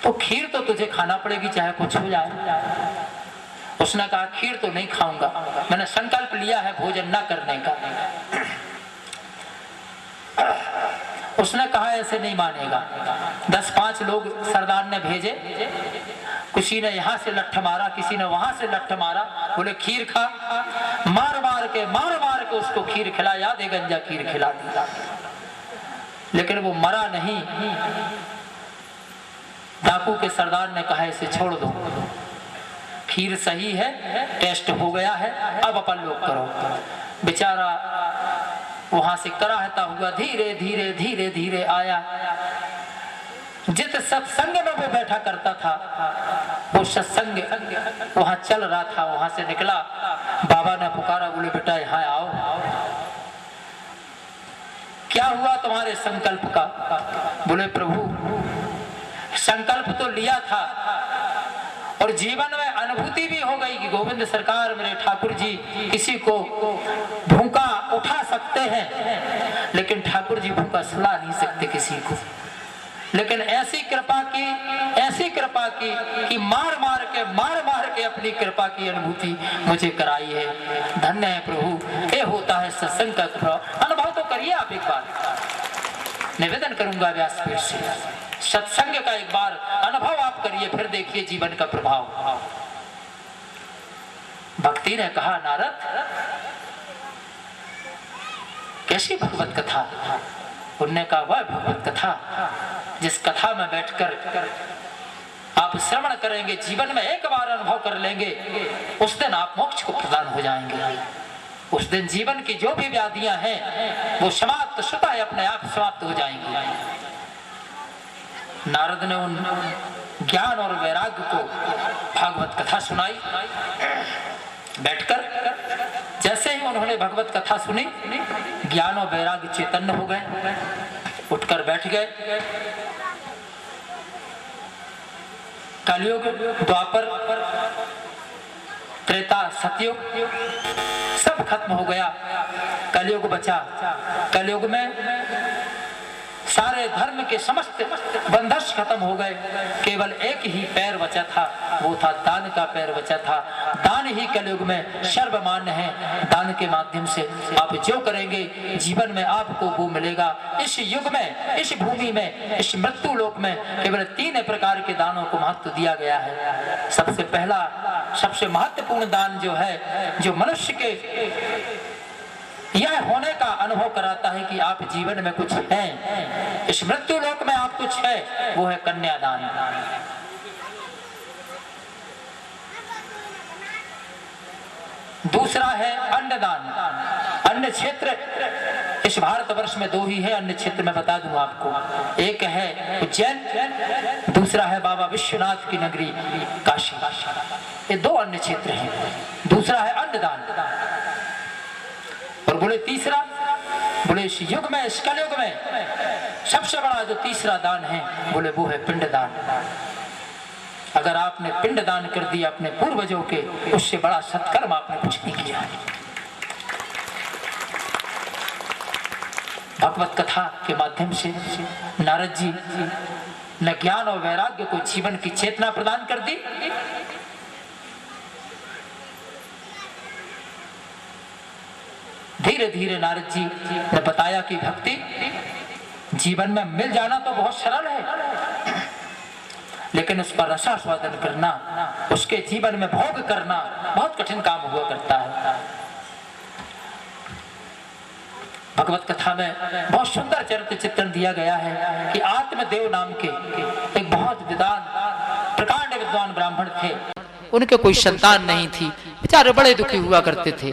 तो खीर तो तुझे खाना पड़ेगी चाहे कुछ हो जाए। उसने कहा खीर तो नहीं खाऊंगा, मैंने संकल्प लिया है भोजन न करने का। उसने कहा ऐसे नहीं मानेगा। 10-5 लोग सरदार ने भेजे, किसी ने यहाँ से लट्ठ मारा, किसी ने वहां से लट्ठ मारा। बोले खीर खा। मार मार के उसको खीर खिलाया, आधे गंजा खीर खिला दिया, लेकिन वो मरा नहीं। डाकू के सरदार ने कहा इसे छोड़ दो, खीर सही है, टेस्ट हो गया है, अब अपन लोग करो। बेचारा वहां से कराहता हुआ धीरे धीरे धीरे धीरे आया। जिस सत्संग में वो बैठा करता था वो सत्संग वहां चल रहा था। वहां से निकला, बाबा ने पुकारा, बोले बेटा यहाँ आओ, क्या हुआ तुम्हारे संकल्प का? बोले प्रभु संकल्प तो लिया था और जीवन में अनुभूति भी हो गई कि गोविंद सरकार मेरे ठाकुर जी किसी को भूखा उठा सकते हैं, लेकिन ठाकुर जी भूखा सुला नहीं सकते किसी को। लेकिन ऐसी कृपा की कि मार मार के अपनी कृपा की अनुभूति मुझे कराई है। धन्य है प्रभु, ये होता है सत्संग का प्रभाव। अनुभव तो करिए आप एक बार, निवेदन करूंगा व्यासपीठ से, सत्संग का एक बार अनुभव आप करिए, फिर देखिए जीवन का प्रभाव। भक्ति ने कहा नारद कैसी भगवत कथा? उनने कहा वह भगवत कथा जिस कथा में बैठकर आप श्रवण करेंगे, जीवन में एक बार अनुभव कर लेंगे, उस दिन आप मोक्ष को प्रदान हो जाएंगे। उस दिन जीवन की जो भी व्याधियां हैं वो समाप्त स्वतः अपने आप समाप्त हो जाएंगी। नारद ने उन ज्ञान और वैराग्य को भागवत कथा सुनाई। बैठकर जैसे ही उन्होंने भगवत कथा सुनी, ज्ञान और वैराग्य चैतन्य हो गए, उठकर बैठ गए। कलयुग, द्वापर, त्रेता, सतयुग सब खत्म हो गया, कलयुग बचा। कलयुग में सारे धर्म के समस्त बंधन खत्म हो गए, केवल एक ही पैर बचा था, वो था दान का पैर बचा था। दान ही कलयुग में सर्वमान्य है। दान के माध्यम से आप जो करेंगे जीवन में आपको वो मिलेगा। इस युग में, इस भूमि में, इस मृत्यु लोक में केवल 3 प्रकार के दानों को महत्व दिया गया है। सबसे पहला, सबसे महत्वपूर्ण दान जो है, जो मनुष्य के यह होने का अनुभव कराता है कि आप जीवन में कुछ हैं, इस मृत्यु लोक में आप कुछ है, वो है कन्यादान। दूसरा है अन्नदान। अन्न क्षेत्र इस भारतवर्ष में 2 ही है, अन्य क्षेत्र में बता दूं आपको। एक है उज्जैन, दूसरा है बाबा विश्वनाथ की नगरी काशी। ये 2 अन्य क्षेत्र हैं। दूसरा है अन्नदान। और बोले तीसरा, बोले इस युग में, इस कलयुग में सबसे बड़ा जो तीसरा दान है, बोले वो है पिंडदान। अगर आपने पिंडदान कर दिया अपने पूर्वजों के, उससे बड़ा सत्कर्म आपने कुछ नहीं किया। भगवत कथा के माध्यम से नारद जी ने ज्ञान और वैराग्य को जीवन की चेतना प्रदान कर दी। धीरे धीरे नारद जी ने बताया कि भक्ति जीवन में मिल जाना तो बहुत सरल है, लेकिन उसका रसास्वादन करना, उसके जीवन में भोग करना बहुत कठिन काम हुआ करता है। भगवत कथा में बहुत सुंदर चरित्र चित्रण दिया गया है कि आत्मदेव नाम के एक बहुत प्रकांड विद्वान ब्राह्मण थे। उनके कोई संतान नहीं थी, बेचारे बड़े दुखी हुआ करते थे।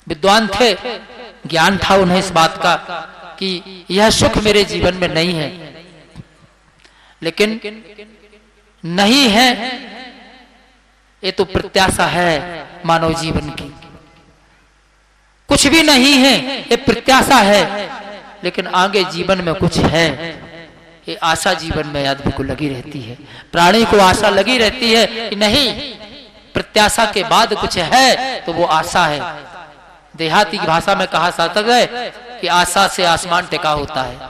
विद्वान थे, ज्ञान था उन्हें इस बात का कि यह सुख मेरे जीवन में नहीं है, लेकिन नहीं है ये तो प्रत्याशा है मानव जीवन की। कुछ भी नहीं है ये प्रत्याशा है, लेकिन आगे जीवन में कुछ है, ये आशा जीवन में आदमी को लगी रहती है। प्राणी को आशा लगी रहती है कि नहीं, प्रत्याशा के बाद कुछ है तो वो आशा है। देहाती की भाषा में कहा जाता है कि आशा से आसमान टिका होता है।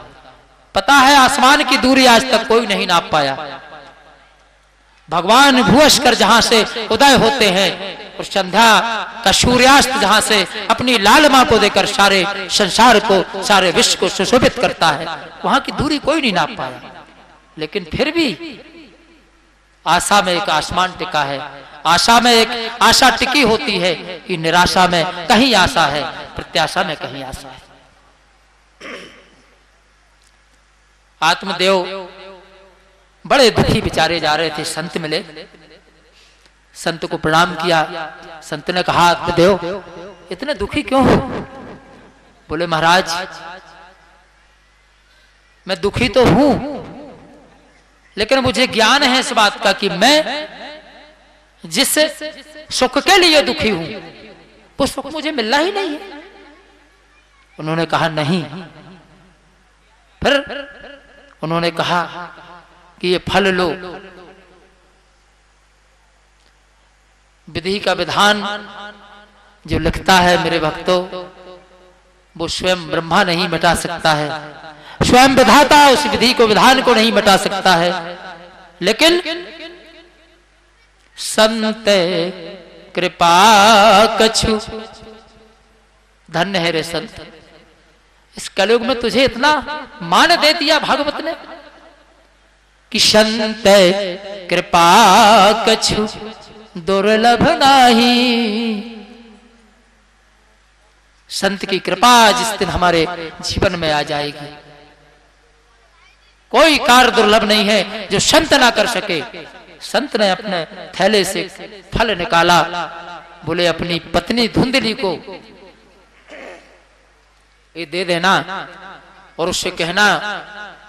पता है आसमान की दूरी आज तक कोई नहीं नाप पाया। भगवान भूअस्कर जहां से उदय होते हैं और संध्या का सूर्यास्त जहां से अपनी लालिमा को देकर सारे संसार को, सारे विश्व को सुशोभित करता है, वहां की दूरी कोई नहीं नाप पाया। लेकिन फिर भी आशा में एक आसमान टिका है। आशा में एक आशा टिकी होती है कि निराशा में कहीं आशा है, प्रत्याशा में कहीं आशा है। आत्मदेव बड़े दुखी बेचारे जा रहे थे, संत मिले, संत को प्रणाम किया। संत ने कहा, आत्मदेव इतने दुखी क्यों हो? बोले, महाराज मैं दुखी तो हूं, लेकिन मुझे ज्ञान है इस बात का कि मैं जिस सुख के लिए दुखी हूं वो सुख मुझे मिलना ही नहीं है। उन्होंने कहा नहीं। फिर उन्होंने कहा कि ये फल लो। विधि का विधान जो लिखता है मेरे भक्तों, वो स्वयं ब्रह्मा नहीं मिटा सकता है, स्वयं विधाता उस विधि को, विधान को नहीं मिटा सकता है। लेकिन संत कृपा कछु, धन्य है रे संत, इस कलयुग में तुझे इतना मान दे दिया भागवत ने कि संत कृपा कछु दुर्लभ नाही। संत की कृपा जिस दिन हमारे जीवन में आ जाएगी, कोई कार्य दुर्लभ नहीं है जो संत ना कर सके। संत ने अपने थैले से फल निकाला, बोले अपनी पत्नी धुंधली को ये दे देना और उससे कहना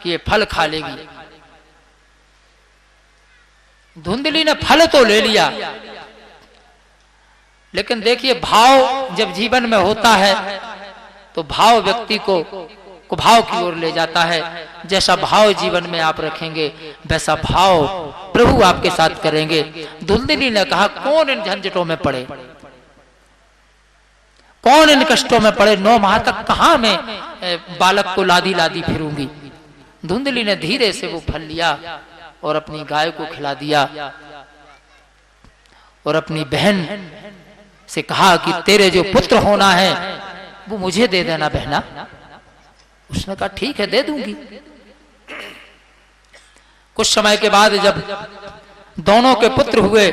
कि ये फल खा लेगी। धुंधली ने फल तो ले लिया, लेकिन देखिए भाव जब जीवन में होता है तो भाव व्यक्ति को कुभाव की ओर ले जाता है। जैसा भाव जीवन में आप रखेंगे वैसा भाव प्रभु आपके साथ करेंगे। धुंधली ने कहा, कौन इन झंझटों में पड़े, कौन इन कष्टों में पड़े, 9 माह तक कहां मैं बालक को लादी लादी फिरूंगी। धुंधली ने धीरे से वो फल लिया और अपनी गाय को खिला दिया और अपनी बहन से कहा कि तेरे जो पुत्र होना है वो मुझे दे देना बहना। उसने कहा ठीक है दे दूंगी। कुछ समय के बाद जब दोनों के पुत्र हुए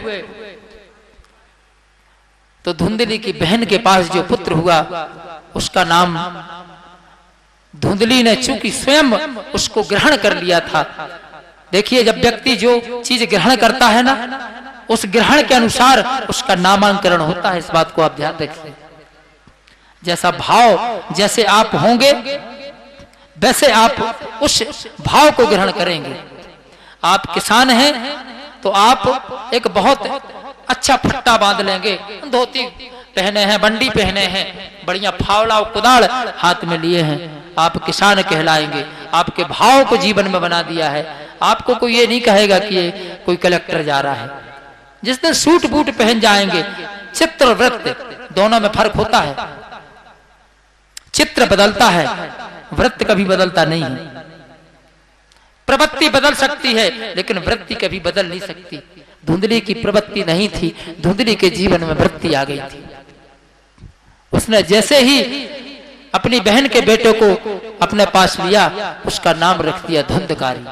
तो धुंधली की बहन के पास जो पुत्र हुआ उसका नाम, धुंधली ने चूंकि स्वयं उसको ग्रहण कर लिया था। देखिए जब व्यक्ति जो चीज ग्रहण करता है ना, उस ग्रहण के अनुसार उसका नामांकरण होता है। इस बात को आप ध्यान रखें। जैसा भाव, जैसे आप होंगे वैसे आप उस भाव को ग्रहण करेंगे। आप किसान हैं तो आप एक बहुत अच्छा फट्टा बांध लेंगे, धोती पहने हैं, बंडी पहने हैं, बढ़िया फावड़ा और कुदाल हाथ में लिए हैं, आप किसान कहलाएंगे। आपके भाव को जीवन में बना दिया है। आपको कोई ये नहीं कहेगा कि ये कोई कलेक्टर जा रहा है। जिस दिन सूट बूट पहन जाएंगे, चित्र वृत्त दोनों में फर्क होता है। चित्र बदलता है, वृत्त कभी बदलता नहीं है। प्रवृत्ति बदल सकती है लेकिन वृत्ति कभी बदल नहीं सकती। धुंधली की प्रवृत्ति नहीं थी, धुंधली के जीवन में वृत्ति आ गई थी। उसने जैसे ही अपनी बहन के बेटे को अपने पास लिया, उसका नाम रख दिया धुंधकारी।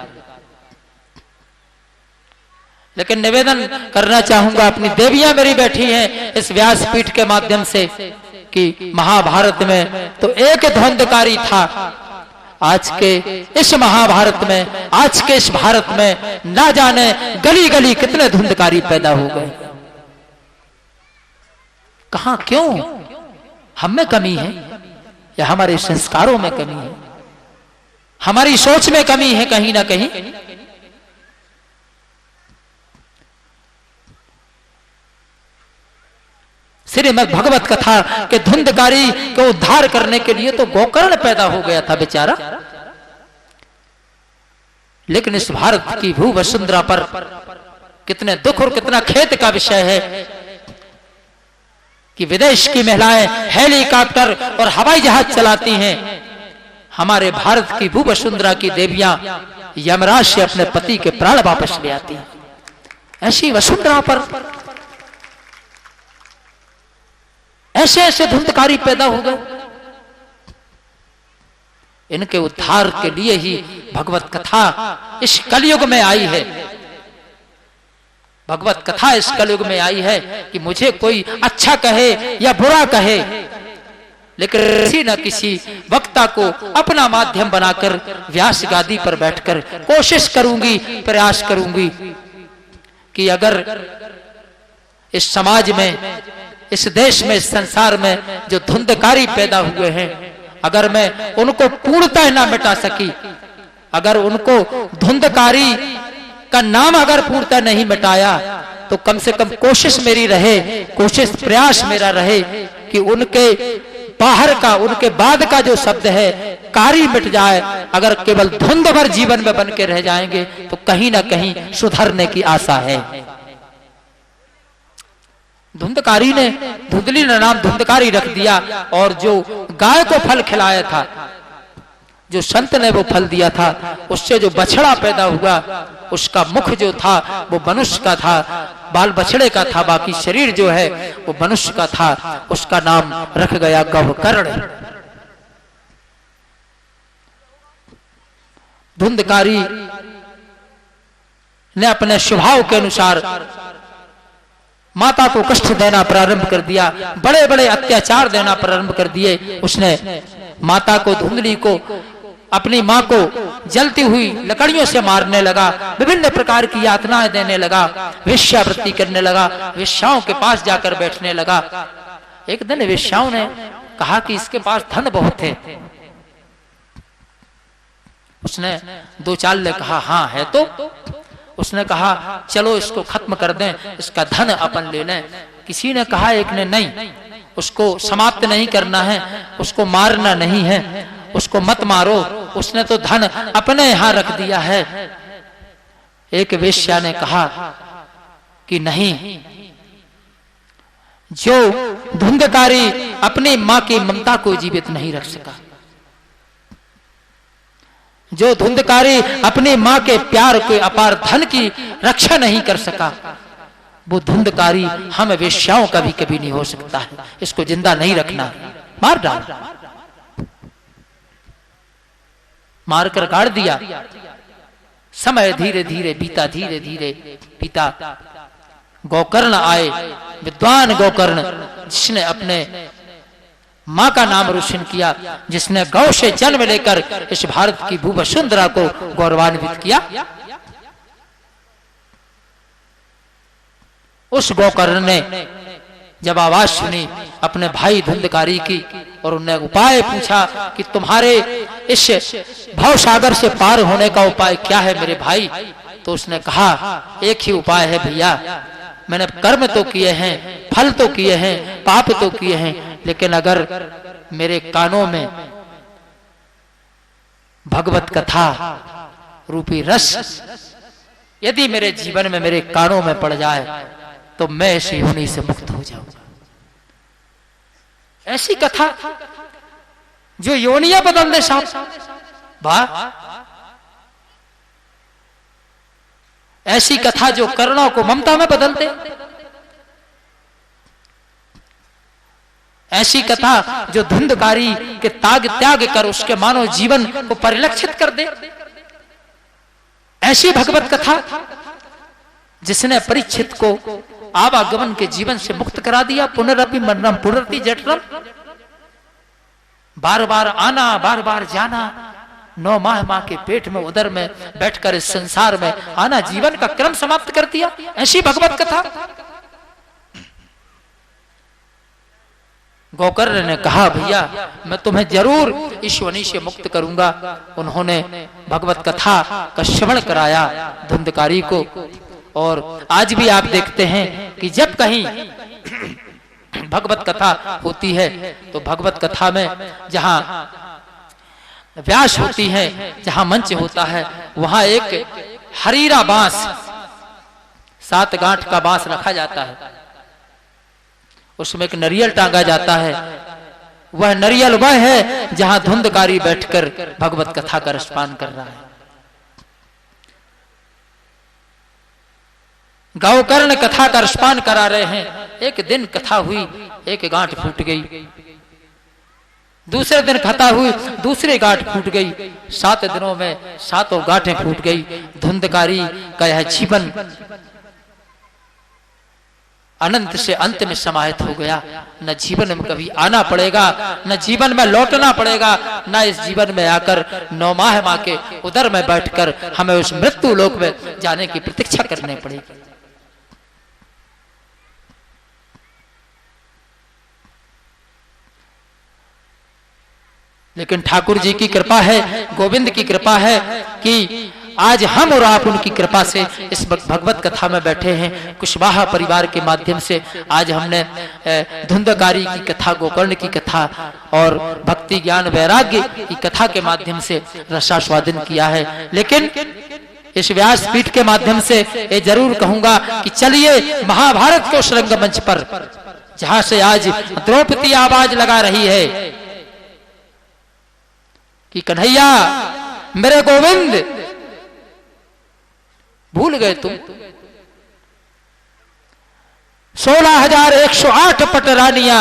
लेकिन निवेदन करना चाहूंगा, अपनी देवियां मेरी बैठी हैं इस व्यासपीठ के माध्यम से, कि महाभारत में तो एक धुंधकारी था। आज के इस महाभारत में, आज के इस भारत में ना जाने गली गली कितने धुंधकारी पैदा हो गए। कहां, क्यों? हम में कमी है या हमारे संस्कारों में कमी है, हमारी सोच में कमी है कहीं ना कहीं? श्रीमद् भगवत कथा के धुंधकारी को उद्धार करने के लिए तो गोकर्ण पैदा हो गया था बेचारा। लेकिन इस भारत की भू वसुंधरा पर कितने दुख और कितना खेत का विषय है कि विदेश की महिलाएं हेलीकॉप्टर और हवाई जहाज चलाती हैं, हमारे भारत की भू वसुंधरा की देवियां यमराज से अपने पति के प्राण वापस ले आती हैं। ऐसी वसुंधरा पर ऐसे ऐसे धुंधकारी पैदा हो गए। इनके उद्धार के लिए ही भगवत कथा इस कलयुग में आई है। भगवत कथा इस कलयुग में आई है कि मुझे कोई अच्छा कहे या बुरा कहे, लेकिन किसी न किसी वक्ता को अपना माध्यम बनाकर व्यास गादी पर बैठकर कोशिश करूंगी, प्रयास करूंगी कि अगर इस समाज में, इस देश में, इस संसार में जो धुंधकारी पैदा हुए हैं, अगर मैं उनको पूर्णतः ना मिटा सकी, अगर उनको धुंधकारी का नाम अगर पूर्णतः नहीं मिटाया, तो कम से कम कोशिश मेरी रहे, कोशिश प्रयास मेरा रहे कि उनके बाहर का, उनके बाद का जो शब्द है कारी मिट जाए। अगर केवल धुंध भर जीवन में बन के रह जाएंगे तो कहीं ना कहीं सुधरने की आशा है। धुंधकारी ने, धुंधली ने नाम धुंधकारी रख दिया, और जो गाय को फल खिलाया था, जो संत ने वो फल दिया था, उससे जो बछड़ा पैदा हुआ, उसका मुख जो था वो मनुष्य का था, बाल बछड़े का था, बाकी शरीर जो है वो मनुष्य का था। उसका नाम रख गया गवकर्ण। धुंधकारी ने अपने स्वभाव के अनुसार माता को कष्ट देना प्रारंभ कर दिया, बड़े बड़े अत्याचार देना प्रारंभ कर दिए। उसने माता को, धुंधली को, अपनी मां को जलती हुई लकड़ियों से मारने लगा, विभिन्न प्रकार की यातनाएं देने लगा, वेश्यावृत्ति करने लगा, वेश्याओं के पास जाकर बैठने लगा। एक दिन वेश्याओं ने कहा कि इसके पास धन बहुत है। उसने दो चाल ने कहा हाँ है, तो उसने कहा चलो इसको खत्म कर दें, इसका धन अपन ले लें। किसी ने कहा, एक ने नहीं, उसको समाप्त नहीं करना है, उसको मारना नहीं है, उसको मत मारो, उसने तो धन अपने यहां रख दिया है। एक वेश्या ने कहा कि नहीं, जो धुंधकारी अपनी मां की ममता को जीवित नहीं रख सका, जो धुंधकारी अपनी मां के प्यार के अपार धन की रक्षा नहीं कर सका, वो धुंधकारी हम वेश्याओं का भी कभी नहीं हो सकता है। इसको जिंदा नहीं रखना, मार डाल। मारकर गाड़ दिया। समय धीरे धीरे बीता, धीरे धीरे बीता। गोकर्ण आए, विद्वान गोकर्ण, जिसने अपने मां का नाम रोशन किया, जिसने गौ से जन्म लेकर इस भारत की भू वसुंधरा को गौरवान्वित किया। उस गोकर्ण ने जब आवाज सुनी अपने भाई धुंधकारी की और उन्हें उपाय पूछा कि तुम्हारे इस भव सागर से पार होने का उपाय क्या है मेरे भाई, तो उसने कहा एक ही उपाय है भैया, मैंने कर्म तो किए हैं, फल तो किए हैं, पाप तो किए हैं, लेकिन अगर मेरे कानों में भगवत कथा रूपी रस यदि मेरे जीवन में, मेरे कानों में पड़ जाए तो मैं इस योनि से मुक्त हो जाऊंगा। ऐसी कथा जो योनियां बदल दे साहब, वाह। ऐसी कथा जो करुणा को ममता में बदल दे, ऐसी कथा जो धुंधकारी के त्याग कर उसके मानव जीवन को परिलक्षित कर दे, ऐसी भगवत कथा जिसने परीक्षित को आवागमन के जीवन से मुक्त करा दिया। पुनरपि मरणम पुनरति जठरम, बार बार आना बार बार जाना, 9 माह मां के पेट में उदर में बैठकर इस संसार में आना, जीवन का क्रम समाप्त कर दिया। ऐसी भगवत कथा। गोकर्ण ने कहा भैया मैं तुम्हें जरूर इस योनि से मुक्त करूंगा। उन्होंने भगवत कथा का श्रवण कराया धुंधकारी को। और आज भी आप देखते हैं कि जब कहीं भगवत कथा होती है तो भगवत कथा में जहां व्यास होती है, जहां मंच होता है, वहां एक हरीरा बांस, 7 गांठ का बांस रखा जाता है। उसमें एक नरियल टांगा जाता है। वह नरियल वह है जहां धुंधकारी बैठकर भगवत कथा का रसपान कर रहा है। गोकर्ण कथा का रसपान करा रहे हैं। एक दिन कथा हुई, एक गांठ फूट गई। दूसरे दिन कथा हुई, दूसरी गांठ फूट गई। 7 दिनों में 7 गांठें फूट गई। धुंधकारी का यह जीवन अनंत से अंत में समाहित हो गया। न जीवन में कभी आना पड़ेगा, न जीवन में लौटना पड़ेगा, न इस जीवन में आकर 9 माह मां के उदर में बैठकर हमें उस मृत्यु लोक में जाने की प्रतीक्षा करनी पड़ेगी। लेकिन ठाकुर जी की कृपा है, गोविंद की कृपा है कि आज हम और आप उनकी कृपा से इस भगवत कथा में बैठे हैं। कुशवाहा परिवार के माध्यम से आज हमने धुंधकारी की कथा, गोकर्ण की कथा और भक्ति ज्ञान वैराग्य की कथा के माध्यम से रसास्वादन किया है। लेकिन इस व्यास पीठ के माध्यम से ये जरूर कहूंगा कि चलिए महाभारत के उस रंगमंच पर जहां से आज द्रौपदी आवाज लगा रही है कि कन्हैया मेरे गोविंद, भूल गए तुम 16,108 पटरानियां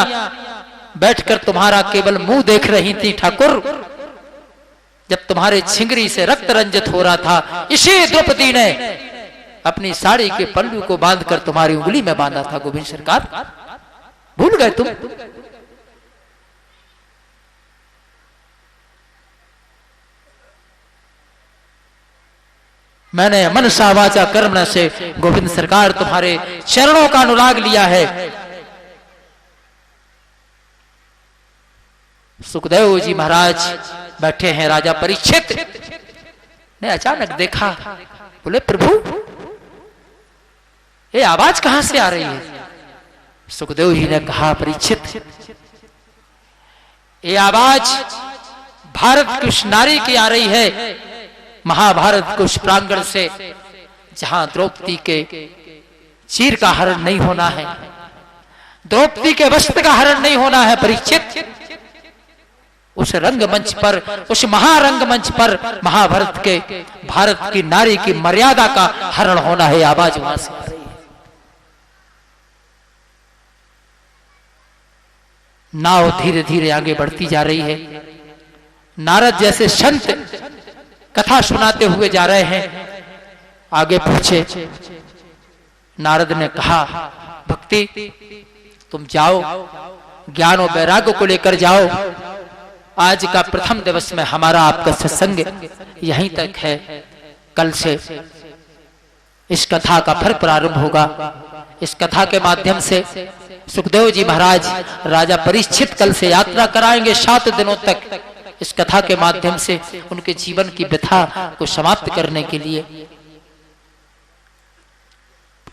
बैठकर तुम्हारा केवल मुंह देख रही थी ठाकुर। जब तुम्हारे छिंगरी से रक्त रंजित हो रहा था, इसी द्रौपदी ने अपनी साड़ी के पल्लू को बांधकर तुम्हारी उंगली में बांधा था। गोविंद सरकार, भूल गए तुम? मैंने मनसा वाचा कर्म से गोविंद सरकार तुम्हारे चरणों का अनुराग लिया है। सुखदेव जी महाराज बैठे हैं। राजा परीक्षित ने अचानक देखा, बोले प्रभु ये आवाज कहां से आ रही है? सुखदेव जी ने कहा परीक्षित ये आवाज भारत की उस नारी की आ रही है, महाभारत के उस प्रांगण से जहां द्रौपदी के चीर का हरण नहीं होना है, द्रौपदी के वस्त्र का हरण नहीं होना है। परीक्षित उस रंगमंच पर, उस महारंगमंच पर महाभारत के, भारत की नारी की मर्यादा का हरण होना है। आवाज वहां से आ रही है। नाव धीरे धीरे आगे बढ़ती जा रही है। नारद जैसे संत कथा सुनाते हुए जा रहे हैं। आगे पूछे, नारद ने कहा भक्ति तुम जाओ, ज्ञान और वैराग्य को लेकर जाओ। आज का प्रथम दिवस में हमारा आपका सत्संग यहीं तक है। कल से इस कथा का फिर प्रारंभ होगा। इस कथा के माध्यम से सुखदेव जी महाराज राजा परीक्षित कल से यात्रा कराएंगे 7 दिनों तक। इस कथा के माध्यम से उनके जीवन की व्यथा को समाप्त करने के लिए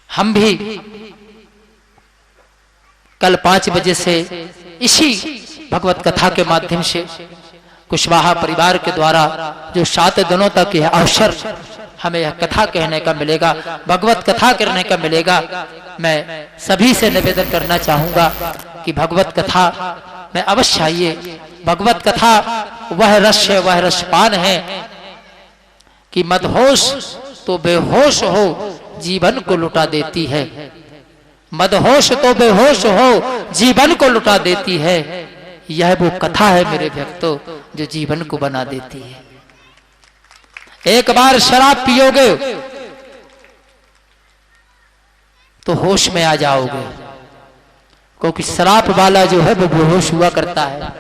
हम भी कल 5 बजे से इसी भगवत कथा के माध्यम से कुशवाहा परिवार के द्वारा जो 7 दिनों तक यह अवसर हमें यह कथा कहने का मिलेगा, भगवत कथा करने का मिलेगा, मैं सभी से निवेदन करना चाहूंगा कि भगवत कथा में अवश्य आइए। भगवत कथा वह रस है, वह रसपान है कि मदहोश तो बेहोश हो जीवन को लुटा देती है। मदहोश तो बेहोश हो जीवन को लुटा देती है। यह वो कथा है मेरे भक्तों जो जीवन को बना देती है। एक बार शराब पियोगे तो होश में आ जाओगे, क्योंकि शराब वाला जो है वो बेहोश हुआ करता है,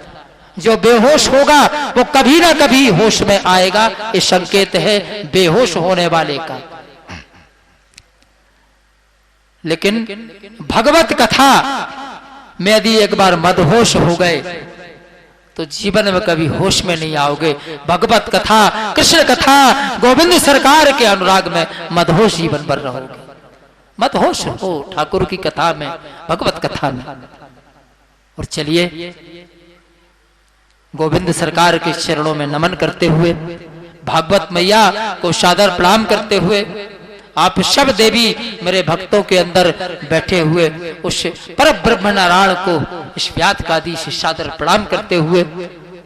जो बेहोश होगा वो कभी ना कभी होश में आएगा। ये संकेत है बेहोश होने वाले का। लेकिन भगवत कथा में यदि एक बार मदहोश हो गए तो जीवन में कभी होश में नहीं आओगे। भगवत कथा, कृष्ण कथा, गोविंद सरकार के अनुराग में मदहोश जीवन भर रहोगे। मदहोश हो ठाकुर की कथा में, भगवत कथा में। और चलिए गोविंद सरकार के चरणों में नमन करते हुए, भागवत मैया को सादर प्रणाम करते हुए, आप सब देवी मेरे भक्तों के अंदर बैठे हुए उस पर ब्रह्म नारायण को इस व्यात कादी से सादर प्रणाम करते हुए,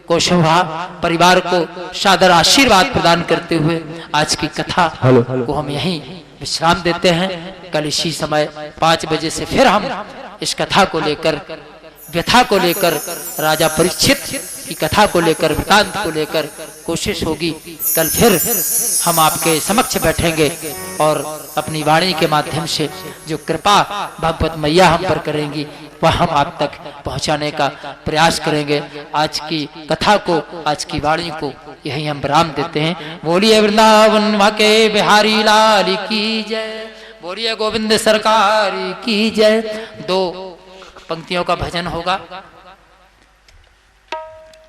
कोशवा परिवार को सादर आशीर्वाद प्रदान करते हुए आज की कथा को हम यहीं विश्राम देते हैं। कल इसी समय 5 बजे से फिर हम इस कथा को लेकर, व्यथा को लेकर, राजा परीक्षित की कथा को लेकर, वृतांत को लेकर कोशिश होगी। कल फिर हम आपके समक्ष बैठेंगे और अपनी वाणी के माध्यम से जो कृपा भगवत मैया हम पर करेंगी वह हम आप तक पहुंचाने का प्रयास करेंगे। आज की कथा को, आज की वाणी को यही हम विराम देते हैं। बोलिए वृंदावन वाके बिहारी लाल की जय, बोलिए गोविंद सरकार की जय। 2 पंक्तियों का भजन होगा,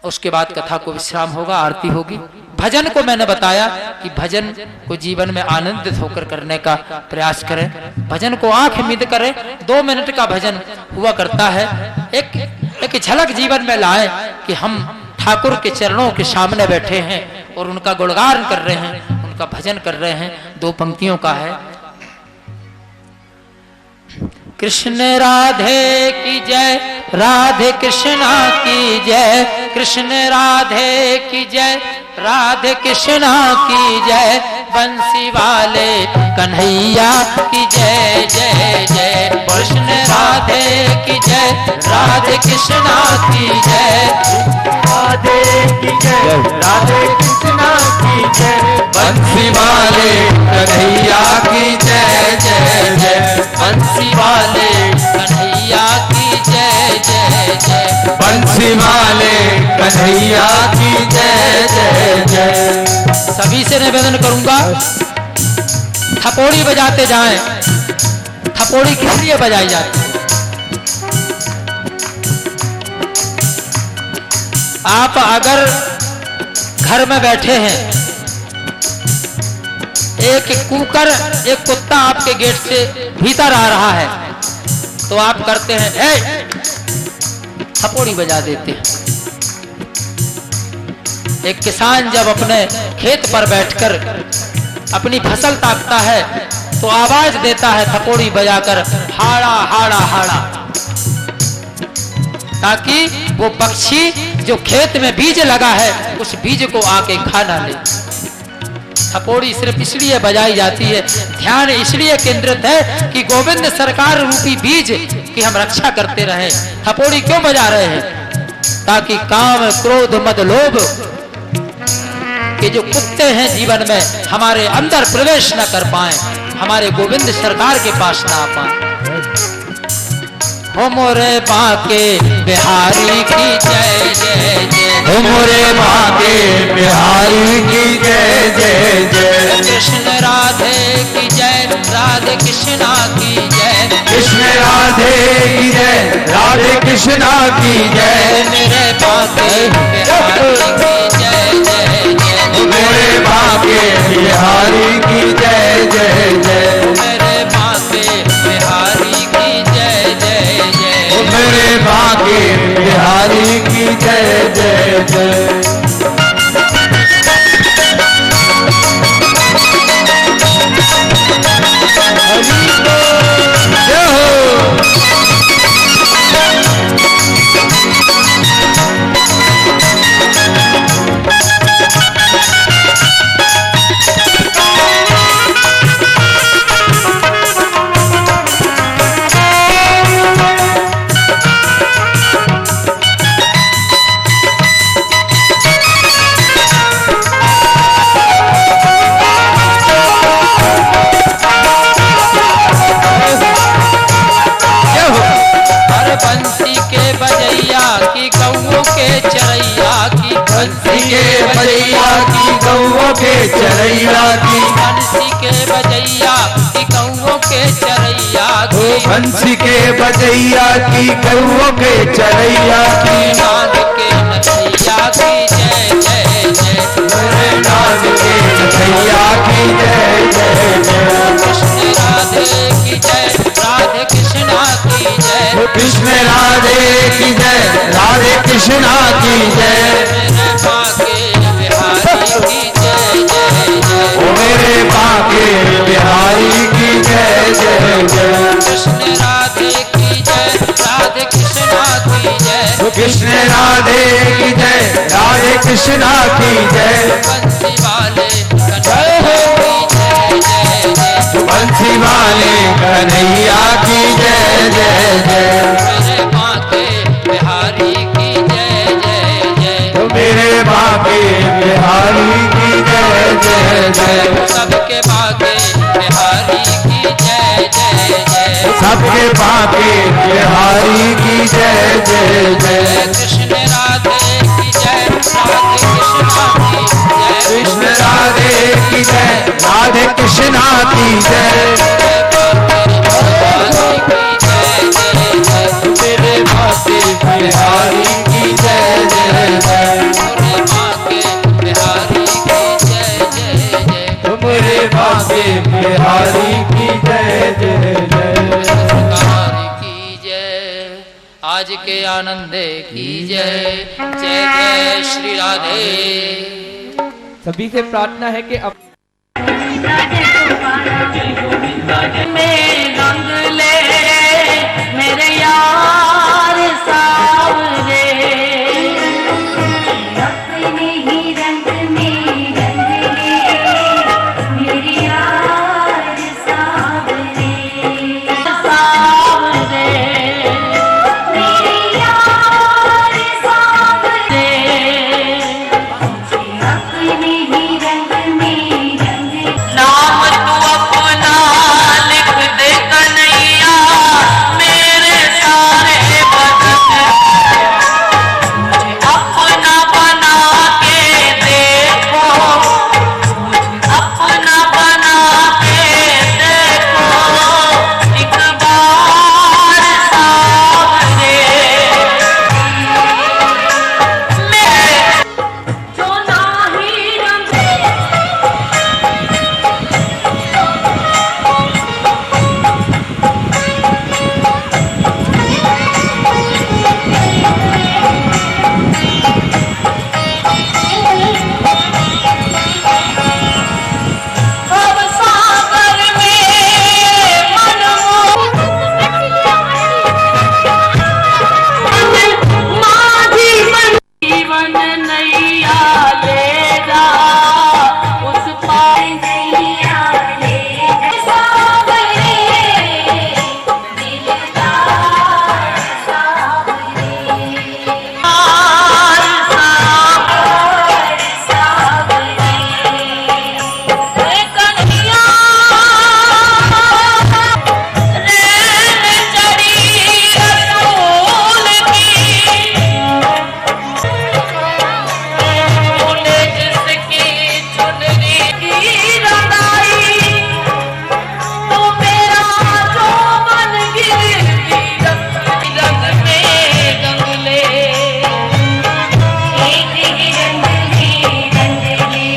उसके बाद कथा को विश्राम होगा, आरती होगी। भजन को मैंने बताया कि भजन को जीवन में आनंदित होकर करने का प्रयास करें, भजन को आंख मिद करें। 2 मिनट का भजन हुआ करता है। एक झलक जीवन में लाएं कि हम ठाकुर के चरणों के सामने बैठे हैं और उनका गुणगान कर रहे हैं, उनका भजन कर रहे हैं। 2 पंक्तियों का है। कृष्ण राधे की जय, राधे कृष्णा की जय, कृष्ण राधे की जय, राधे कृष्णा की जय, बंसी वाले कन्हैया की जय जय जय। कृष्ण राधे की जय, राधे कृष्णा की जय, राधे की जय, राधे कृष्णा की जय, बंसी वाले कन्हैया की जय जय जय, बंसी वाले कन्हैया की जय जय जय, बंसी वाले कन्हैया की जय जय जय। सभी से निवेदन करूंगा थपोड़ी बजाते जाएं। थपोड़ी किस लिए बजाई जाती है? आप अगर घर में बैठे हैं, एक कुकर, एक कुत्ता आपके गेट से भीतर आ रहा है तो आप करते हैं ए, थपोड़ी बजा देते हैं। एक किसान जब अपने खेत पर बैठकर अपनी फसल ताकता है तो आवाज देता है थपोड़ी बजाकर, हाड़ा हाड़ा हाड़ा, ताकि वो पक्षी जो खेत में बीज लगा है उस बीज को आके खा ना ले। थपोड़ी सिर्फ इसलिए बजाई जाती है, ध्यान इसलिए केंद्रित है कि गोविंद सरकार रूपी बीज की हम रक्षा करते रहें। थपोड़ी क्यों बजा रहे हैं? ताकि काम, क्रोध, मद, लोभ के जो कुत्ते हैं जीवन में हमारे अंदर प्रवेश न कर पाए, हमारे गोविंद सरकार के पास ना आ पाए। हो मोरे बाके बिहारी की जय जय जय, हो मोरे बाके बिहारी की जय जय जय। कृष्ण राधे की जय, राधे कृष्णा की जय, कृष्ण राधे की जय, राधे कृष्णा की जय। मेरे बाके बिहारी की जय जय जय, मेरे बाके बिहारी की जय जय जय, मेरे बाके बिहारी की जय जय जय, मेरे बाके बिहारी की जय जय जय। जय हो। चरैया की, बंसी के बजैया की कौओं के चरैया की, बंसी के बजैया की कौओं के चरैया की, नाद के नथैया की जय जय जय, मेरे नाद के नथैया की जय जय जय, कृष्ण राधे की जय, राधे कृष्णा की जय, कृष्ण राधे की जय, राधे कृष्णा की जय, मेरे बाके बिहारी की जय जय जय, मेरे बाके बिहारी की जय जय जय, कृष्ण राधे की जय, राधे कृष्णा की जय, कृष्ण राधे की जय, राधे कृष्णा की जय, बंसी वाले कन्हैया की जय जय जय, बंसी वाले कन्हैया की जय जय जय, मेरे बाके बिहारी की जय जय जय, मेरे बाके बिहारी की जय जय जय, सबके बाके बिहारी की जय जय जय, सबके बाके बिहारी की जय जय जय, कृष्ण राधे की जय, राधे कृष्णा की जय, कृष्ण राधे की जय, राधे कृष्णा की जय, मेरे बाके बिहारी की जय जय जय, मेरे बाके बिहारी की जय जय जय, की जय, आज के आनंद की जय जय जय श्री राधे। सभी से प्रार्थना है कि अब में रंग ले मेरे यार सावरे, अपने ही रंग में रंग ले मेरे यार सावरे, सावरे मेरे यार सावरे, अपने ही रंग में रंग ले। नाम तू अपना लिख दे कन्हैया मेरे सारे बदन, मुझे अपना बना के देखो, मुझे अपना बना के देखो, एक बार सावरे मेरे जो नाही रंगे अब सागर में मन माझी मन जीवन नैया ले जा उस पार नैया ले सावरे, दिलदार सावरे, सावरे, कन्हैया रैन चढ़ी रसूल की, तूने जिसकी चुनरी की रंगाई, तो मेरा जो मन गिरती रंग में रंग ले, एक ही रंग में रंग ले।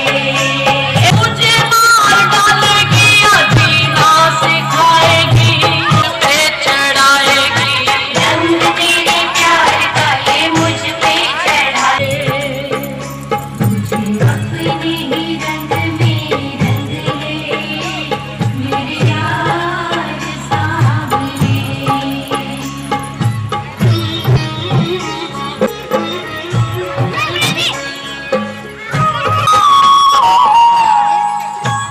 मुझे मार डालेगी या जीना सिखाएगी, पे चढ़ाएगी रंग तेरे प्यार का ये मुझ पे चढ़ा, अपने ही रंग में रंग ले मेरे यार सावरे।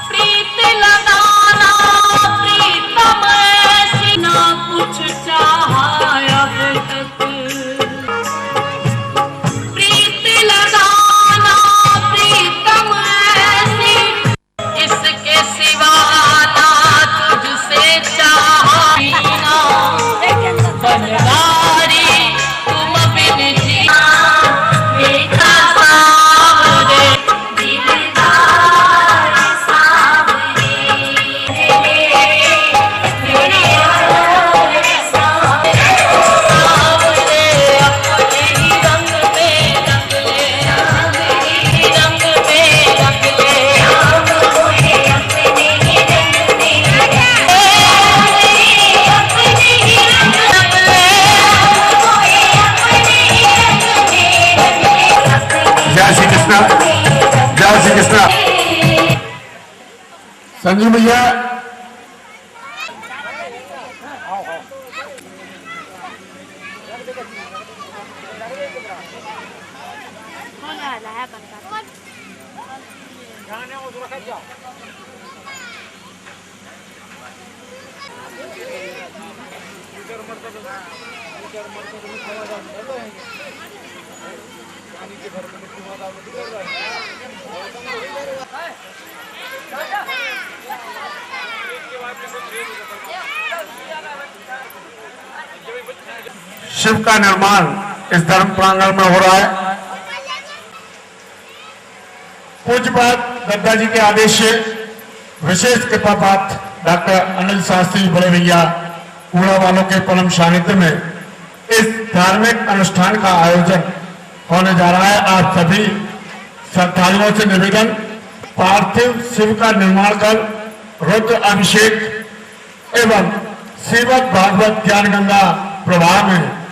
प्रीत लगाना प्रीतम ऐसी ना कुछ चाहा अब तक, प्रीत लगाना प्रीतम ऐसी इसके सिवा ना तुझसे चाहा जीना, बनवारी तुम बिन जीना देखा सावरे, दिलदार श्री कृष्ण। संजू भैया शिव का निर्माण इस धर्म प्रांगण में हो रहा है। पूज्यपाद दत्ता जी के आदेश से विशेष कृपापात डॉक्टर अनिल शास्त्री बड़े भैया कूड़ा वालों के परम सानिध्य में इस धार्मिक अनुष्ठान का आयोजन होने जा रहा है। आप सभी श्रद्धालुओं से निवेदन, पार्थिव शिव का निर्माण कर रुद्र अभिषेक एवं श्रीमद् भागवत ज्ञान गंगा प्रवाह में